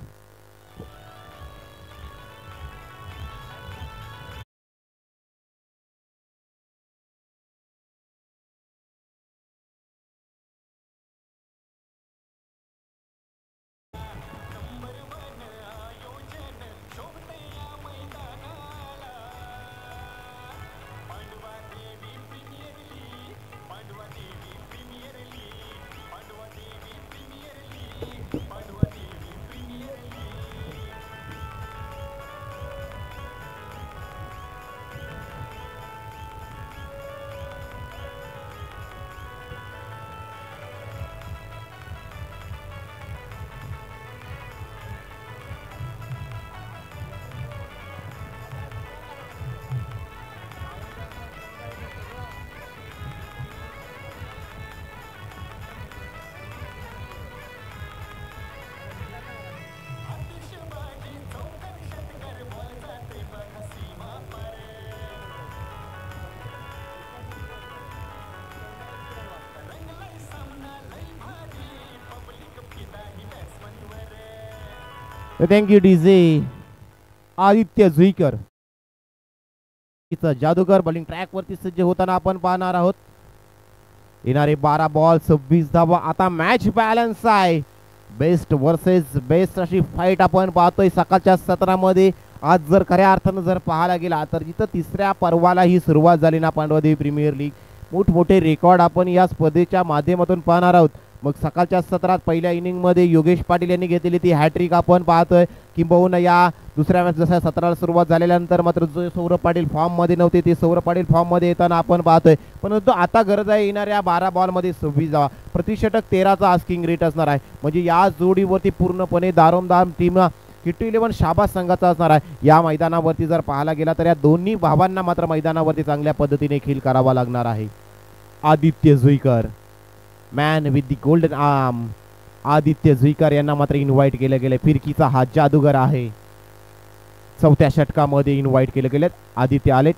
Thank you DJ. Aditya Juikar जादूगर बॉलिंग ट्रॅक वरती सज्ज होताना आपण पाहणार आहोत. येणारे 12 बॉल 26 धावा. आता मॅच बॅलन्स आहे. बेस्ट वर्सेस बेस्ट अशी फाईट आपण पाहतोय सकाळच्या सत्रामध्ये. आज जर खऱ्या अर्थानं जर पाहायला गेला तर जिथं तिसऱ्या पर्वाला ही सुरुवात झाली ना पांडवदेवी प्रीमियर लीग, मोठमोठे रेकॉर्ड आपण या स्पर्धेच्या माध्यमातून पाहणार आहोत. मग सकाळच्या सत्रात पहिल्या इनिंगमध्ये योगेश पाटील यांनी घेतलेली ती हॅट्रिक आपण पाहतोय. किंबहुना या दुसऱ्या मॅच जसं सत्राला सुरुवात झाल्यानंतर मात्र जो सौरभ पाटील फॉर्ममध्ये नव्हते ते सौरभ पाटील फॉर्ममध्ये येताना आपण पाहतोय. परंतु आता गरज आहे येणाऱ्या 12 बॉलमध्ये 26 धावा. प्रतिषटक 13चा आस्किंग रेट असणार आहे. म्हणजे या जोडीवरती पूर्णपणे दारोमदार टीम किट्टू 11 शाबास संघाचा असणार आहे. या मैदानावरती जर पाहायला गेला तर या दोन्ही भावांना मात्र मैदानावरती चांगल्या पद्धतीने खेळ करावा लागणार आहे. Aditya Juikar man with the golden arm. Aditya Juikar यांना मात्र इन्व्हाइट केलं गेलं. फिरकीचा हा जादूगर आहे. चौथ्या षटकामध्ये इन्व्हाइट केले गेलेत. आदित्य आलेत.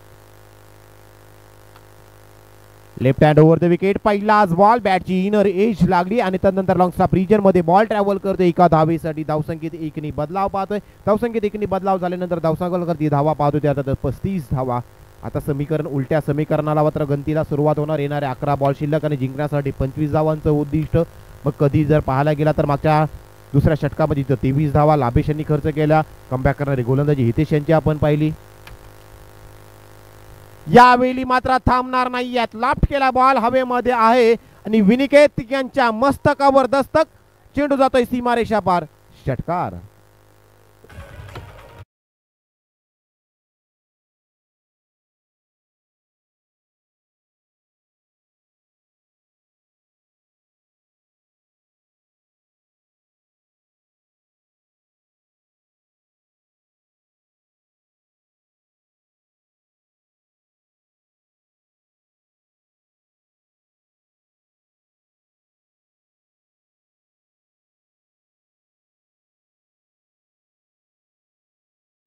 Left hand over the wicket. पहिलाच बॉल बॅटची इनर एज लागली आणि त्यानंतर लॉंग स्टॉप रिजन मध्ये बॉल ट्रॅव्हल करतोय एका धावेसाठी. धावसंख्येत 1 बदलाव पाहतोय. धावसंख्येत 1 बदलाव झाल्यानंतर धावसंख्येवरती धावा पाहतोय. आता 35 धावा. आता समीकरण उलट्या समीकरणाला मात्र गंतीला सुरुवात होणार. येणारे 11 बॉल शिल्लक आणि जिंकण्यासाठी 25 धावांचं उद्दिष्ट. मग कधी जर पाहायला गेला तर मागच्या दुसऱ्या षटकामध्ये 23 धावा लाभेश यांनी खर्च केला. कमबॅक करणारी गोलंदाजी हितेश यांची आपण पाहिली. यावेळी मात्र थांबणार नाही आहेत. लाफ्ट केला बॉल हवेमध्ये आहे आणि विनिकेत यांच्या मस्तकावर दस्तक. चेंडू जातोय सीमारेषा पार. षटकार.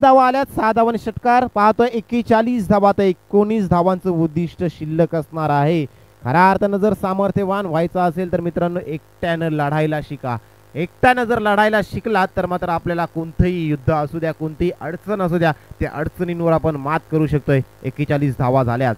धावा आल्यात. 6 धावांनी षटकार पाहतोय. 41 धावा. 19 धावांचं उद्दिष्ट शिल्लक असणार आहे. खऱ्या अर्थानं जर सामर्थ्यवान व्हायचं असेल तर मित्रांनो एकट्यानं लढायला शिका. एकट्यानं जर लढायला शिकलात तर मात्र आपल्याला कोणतंही युद्ध असू द्या, कोणतीही अडचण असू द्या, त्या अडचणींवर आपण मात करू शकतोय. 41 धावा झाल्यात.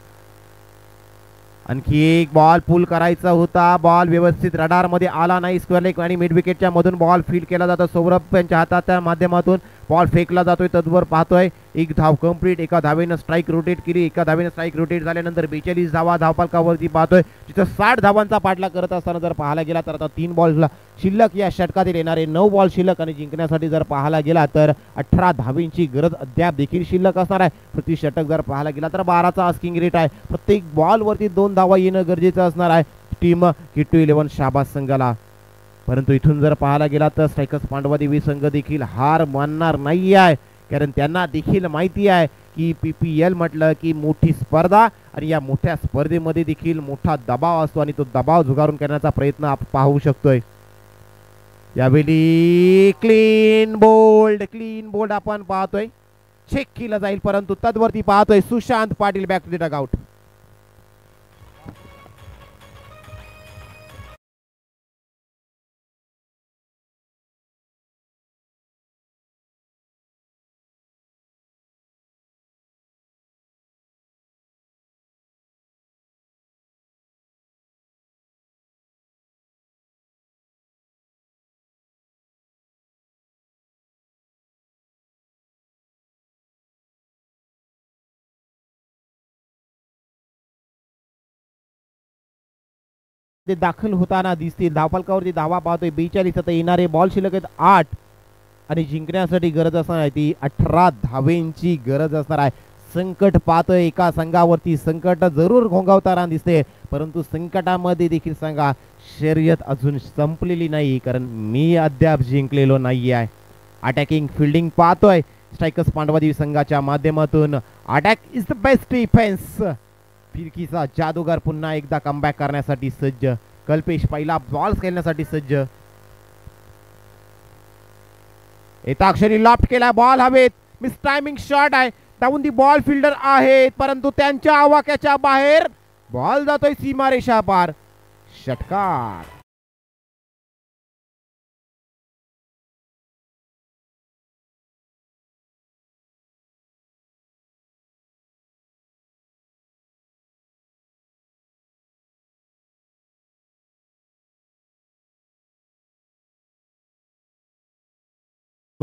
आणखी एक बॉल पुल करायचा होता. बॉल व्यवस्थित रडार मध्ये आला नाही. स्क्वेअर लेग आणि मिड विकेटच्या मधून बॉल फील्ड केला जातो. सौरभ यांच्या हाताच्या माध्यमातून बॉल फेकला जातोय. तद्वर पाहतोय 1 धाव कंप्लीट. एका धावेनं स्ट्राईक रोटेट केली. एका धावेनं स्ट्राईक रोटेट झाल्यानंतर 42 धावा धावफलकावरती पाहतोय. तिथं 60 धावांचा पाठलाग करत असताना जर पाहायला गेला तर आता 3 बॉल शिल्लक. या षटकातील येणारे 9 बॉल शिल्लक आणि जिंकण्यासाठी जर पाहायला गेला तर 18 धावेंची गरज अद्याप देखील शिल्लक असणार आहे. प्रति षटक जर पाहायला गेला तर 12चा आस्किंग रेट आहे. प्रत्येक बॉल वरती 2 धावा येणं गरजेचं असणार आहे टीम किट्टू 11 शाबास संघाला. परंतु इथून जर पाहायला गेला तर स्ट्रायकर्स पांडवदेवी संघ देखील हार मानणार नाही आहे. कारण त्यांना देखील माहिती आहे की PPL म्हटलं की मोठी स्पर्धा आणि या मोठ्या स्पर्धेमध्ये देखील मोठा दबाव असतो आणि तो दबाव झुगारून करण्याचा प्रयत्न आपण पाहू शकतोय. यावेळी क्लीन बोल्ड आपण पाहतोय. चेक केलं जाईल परंतु तद्वरती पाहतोय Sushant Patil back to the dugout. ते दाखल होताना दिसतील. धावफलकावरती धावा पाहतोय 42. आता येणारे बॉल शिल्लक आहेत 8 आणि जिंकण्यासाठी गरज असणार आहे ती 18 धावेंची गरज असणार आहे. संकट पाहतोय एका संघावरती. संकट जरूर घोंगावताना दिसते परंतु संकटामध्ये देखील सांगा शर्यत अजून संपलेली नाही. कारण मी अद्याप जिंकलेलो नाही आहे. अटॅकिंग फिल्डिंग पाहतोय स्ट्रायकर्स पांडवदेवी संघाच्या माध्यमातून. Attack is the best defence. फिरकीचा जादूगार पुन्हा एकदा कमबॅक करण्यासाठी सज्ज. कल्पेश पहिला बॉल खेळण्यासाठी सज्ज. एताक्षरी लॉफ्ट केला बॉल हवेत. मिस टायमिंग शॉट आहे. डाऊन दी बॉल फिल्डर आहेत परंतु त्यांच्या आवाक्याच्या बाहेर बॉल जातोय सीमारेषा पार. षटकार.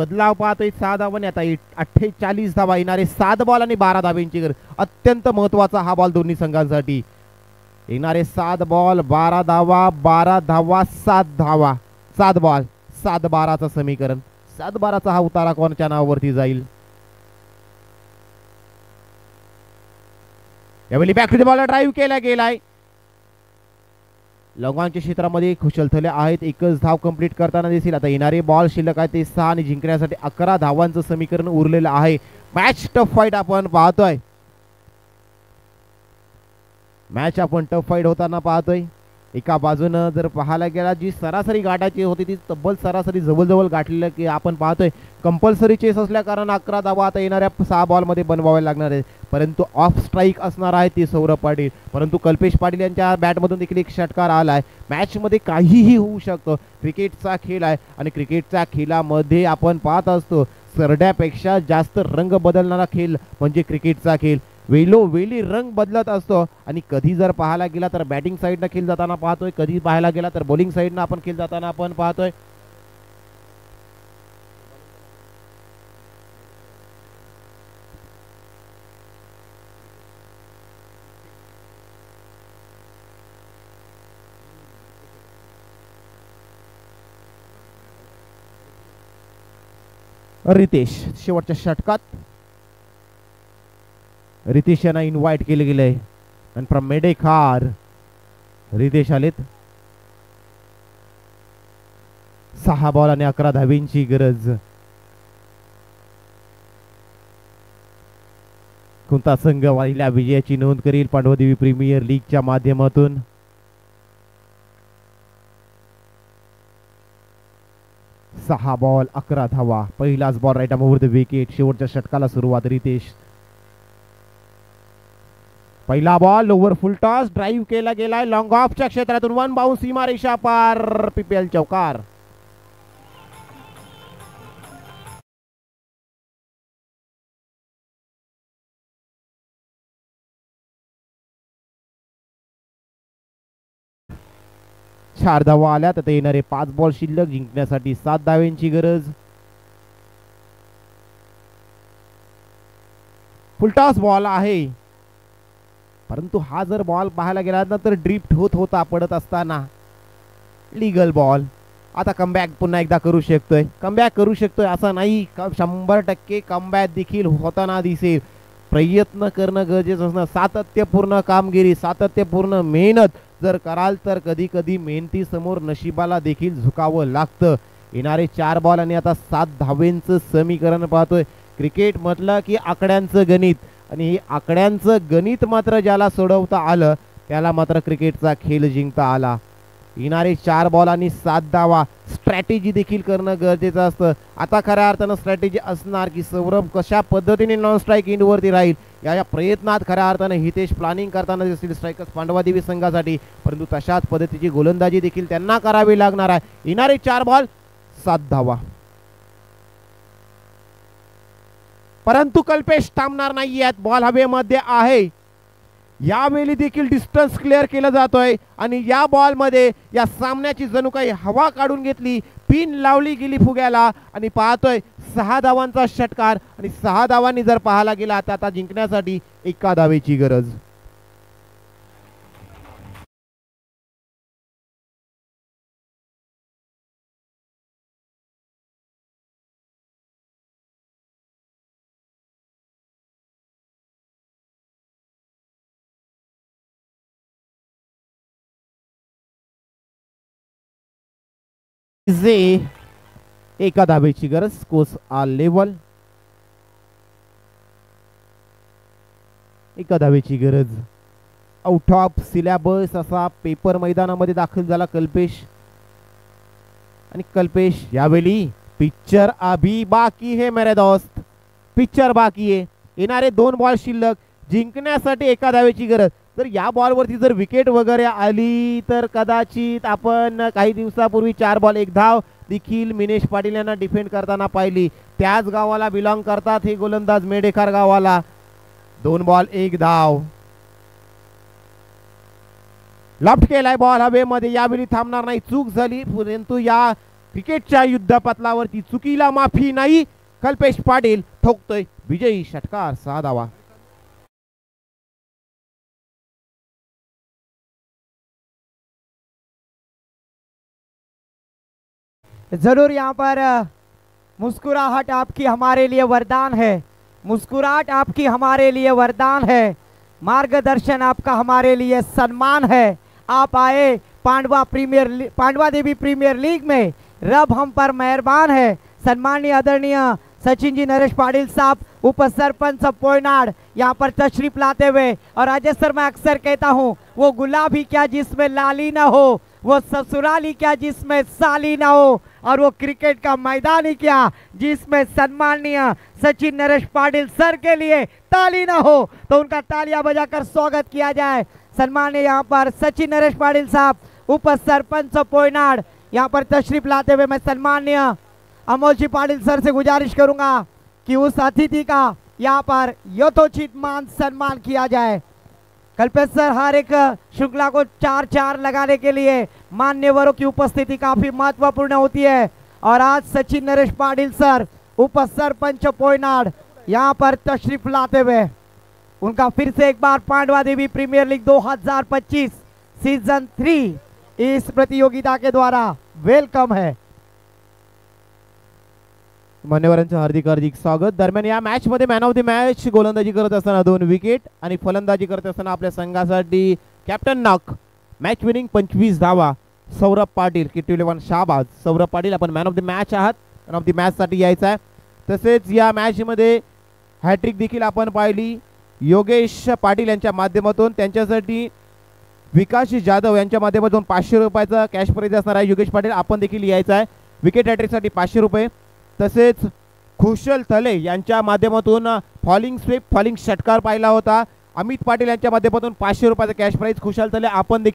बदलाव पाहतोय 6 धावांनी. आता 48 धावा येणारे 7 बॉल आणि 12 धाब्यांची गरज. अत्यंत महत्वाचा हा बॉल दोन्ही संघांसाठी. येणारे 7 बॉल 12 धावा, 12 धावा 7 धावा, 7 बॉल 7-12चं समीकरण. 7-12चा हा उतारा कोणच्या नावावरती जाईल. यावेळी back to the ball drive केला गेलाय. लॉंगॉनच्या क्षेत्रामध्ये खुशलथले आहेत. एकच धाव कंप्लीट करताना दिसेल. आता येणारे बॉल शिल्लक आहे ते 6 आणि जिंकण्यासाठी 11 धावांचं समीकरण उरलेलं आहे. मॅच टफ फाईट आपण पाहतोय. मॅच आपण टफ फाईट होताना पाहतोय. एका बाजूनं जर पाहायला गेला जी सरासरी गाठाची होती ती तब्बल सरासरी जवळ गाठलेलं की आपण पाहतोय. कंपल्सरी चेस असल्या कारण 11 धावा आता येणाऱ्या 6 बॉलमध्ये बनवावे लागणार आहे. परंतु ऑफ स्ट्राईक असणार आहे ती सौरभ पाटील. परंतु कल्पेश पाटील यांच्या बॅटमधून देखील एक षटकार आलाय. मॅचमध्ये काहीही होऊ शकतं. क्रिकेटचा खेळ आहे आणि क्रिकेटच्या खेळामध्ये आपण पाहत असतो सरड्यापेक्षा जास्त रंग बदलणारा खेळ म्हणजे क्रिकेटचा खेळ. वेळोवेळी रंग बदलत असतो आणि कधी जर पाहायला गेला तर बॅटिंग साईडनं खेळ जाताना पाहतोय, कधी पाहायला गेला तर बॉलिंग साईडनं आपण खेळ जाताना आपण पाहतोय. रितेश शेवटच्या षटकात रितेश यांना इन्व्हाइट केले गेले आणि फ्रॉम मेडेखार रितेश आलेत. 6 बॉल आणि 11 धावींची गरज. कोणता संघ पहिल्या विजयाची नोंद करील पांडवदेवी प्रीमियर लीगच्या माध्यमातून. सहा बॉल 11 धावा. पहिलाच ball right arm over the wicket. शेवटच्या षटकाला सुरुवात रितेश. पहिला ball over full toss drive केला गेलाय लॉंग ऑफच्या क्षेत्रातून. 1 बाउन्स सीमारेषा पार. पीपीएल चौकार. चार धावा आल्या तर येणारे 5 बॉल शिल्लक. जिंकण्यासाठी 7 धावांची गरज. फुलटॉस बॉल आहे परंतु हा जर बॉल पाहायला गेला तर ड्रिफ्ट होत होता पडत असताना. Legal ball. आता कमबॅक पुन्हा एकदा करू शकतोय. कमबॅक करू शकतोय असं नाही. 100% कमबॅक देखील होताना दिसेल. प्रयत्न करणं गरजेचं असणं. सातत्यपूर्ण कामगिरी, सातत्यपूर्ण मेहनत जर कराल तर कधी कधी मेहनती समोर नशिबाला देखील झुकावं लागतं. येणारे 4 बॉल आणि आता 7 धावेंचं समीकरण पाहतोय. क्रिकेट म्हटलं की आकड्यांचं गणित आणि हे आकड्यांचं गणित मात्र ज्याला सोडवता आलं त्याला मात्र क्रिकेटचा खेळ जिंकता आला. येणारे 4 बॉल आणि 7 धावा. स्ट्रॅटेजी देखील करणं गरजेचं असतं. आता खऱ्या अर्थानं स्ट्रॅटेजी असणार की सौरभ कशा पद्धतीने नॉन स्ट्राईक इंडवरती राहील या प्रयत्नात खऱ्या अर्थानं हितेश प्लॅनिंग करताना दिसतील स्ट्रायकर्स पांडवादेवी संघासाठी. परंतु तशाच पद्धतीची गोलंदाजी देखील त्यांना करावी लागणार आहे. येणारे 4 बॉल 7 धावा. परंतु कल्पेश थांबणार नाहीयेत. बॉल हवेमध्ये आहे. यावेळी देखील डिस्टन्स क्लिअर केलं जातोय आणि या बॉल मध्ये या सामन्याची जणू काही हवा काढून घेतली. पिन लावली गेली फुग्याला आणि पाहतोय 6 धावांचा षटकार आणि 6 धावांनी जर पाहायला गेला तर आता जिंकण्यासाठी 1 धावेची गरज. जे 1 धावेची गरज. Scores R level. 1 धावेची गरज. आउट ऑफ सिलेबस असा पेपर मैदानामध्ये दाखल झाला कल्पेश. आणि कल्पेश यावेळी पिक्चर अभी बाकी है मेरे दोस्त. पिक्चर बाकी आहे. येणारे 2 बॉल शिल्लक. जिंकण्यासाठी 1 धावेची गरज. तर या बॉलवरती जर विकेट वगैरे आली तर कदाचित आपण काही दिवसापूर्वी 4 बॉल 1 धाव देखील मिनेश पाटील यांना डिफेंड करताना पाहिली. त्याच गावाला बिलॉंग करतात हे गोलंदाज मेडेखार गावाला. 2 बॉल 1 धाव. लॉफ्ट केलाय बॉल हवेमध्ये. यावेळी थांबणार नाही. चूक झाली परंतु या क्रिकेटच्या युद्धपथलावरती चुकीला माफी नाही. कल्पेश पाटील ठोकतोय विजयी षटकार 6 धावा. जरूर यहाँ पर मुस्कुराहट आपकी हमारे लिए वरदान है, मुस्कुराहट आपकी हमारे लिए वरदान है, मार्गदर्शन आपका हमारे लिए सम्मान है. आप आए पांडवा देवी प्रीमियर लीग में, रब हम पर मेहरबान है. सम्मानीय आदरणीय सचिन जी नरेश पाटिल साहब उप सरपंच पोयनाड यहाँ पर तशरीफ लाते हुए, और राजेश सर मैं अक्सर कहता हूँ वो गुलाबी क्या जिसमें लाली ना हो, वो ससुराली क्या जिसमें साली ना हो, और वो क्रिकेट का मैदान ही क्या जिसमें सम्मानीय सचिन नरेश पाटिल सर के लिए ताली ना हो. तो उनका तालियां बजाकर स्वागत किया जाए. सम्मानीय यहाँ पर सचिन नरेश पाटिल साहब उप सरपंच पोयनाड यहाँ पर तशरीफ लाते हुए मैं सम्मानीय अमोल जी पाटिल सर से गुजारिश करूंगा कि उस अतिथि का यहाँ पर यथोचित मान सम्मान किया जाए. कल्पेश सर हर एक श्रृंखला को 4-4 लगाने के लिए मान्यवरों की उपस्थिति काफी महत्वपूर्ण होती है, और आज सचिन नरेश पाटिल सर उप सरपंच पोयनाड यहाँ पर तशरीफ लाते हुए उनका फिर से एक बार पांडवा देवी प्रीमियर लीग 2025 सीजन 3 इस प्रतियोगिता के द्वारा वेलकम है. मान्यवरांचं हार्दिक हार्दिक स्वागत. दरम्यान या मॅच मध्ये मॅन ऑफ द मॅच गोलंदाजी करत असताना 2 विकेट आणि फलंदाजी करत असताना आपल्या संघासाठी कॅप्टन नॉक मॅच विनिंग 25 धावा सौरभ पाटील. किट 11 शाबाज. सौरभ पाटील आपण मॅन ऑफ द मॅच आहात, मॅन ऑफ द मॅच साठी यायचं आहे. तसेच या मॅच मध्ये हॅट्रिक देखील आपण पाहिली योगेश पाटील यांच्या माध्यमातून. त्यांच्यासाठी विकास जाधव यांच्या माध्यमातून 500 रुपयाचा कॅश प्राइज असणार आहे. योगेश पाटील आपण देखील यायचं आहे. विकेट हॅट्रिकसाठी 500 रुपये. तसेच खुशल थले यांच्या माध्यमातून फॉलिंग स्वीप फॉलिंग षटकार पाहिला होता. अमित पाटील यांच्या माध्यमातून 500 रुपयाचा कॅश प्राइज. खुशल थले आपण देखील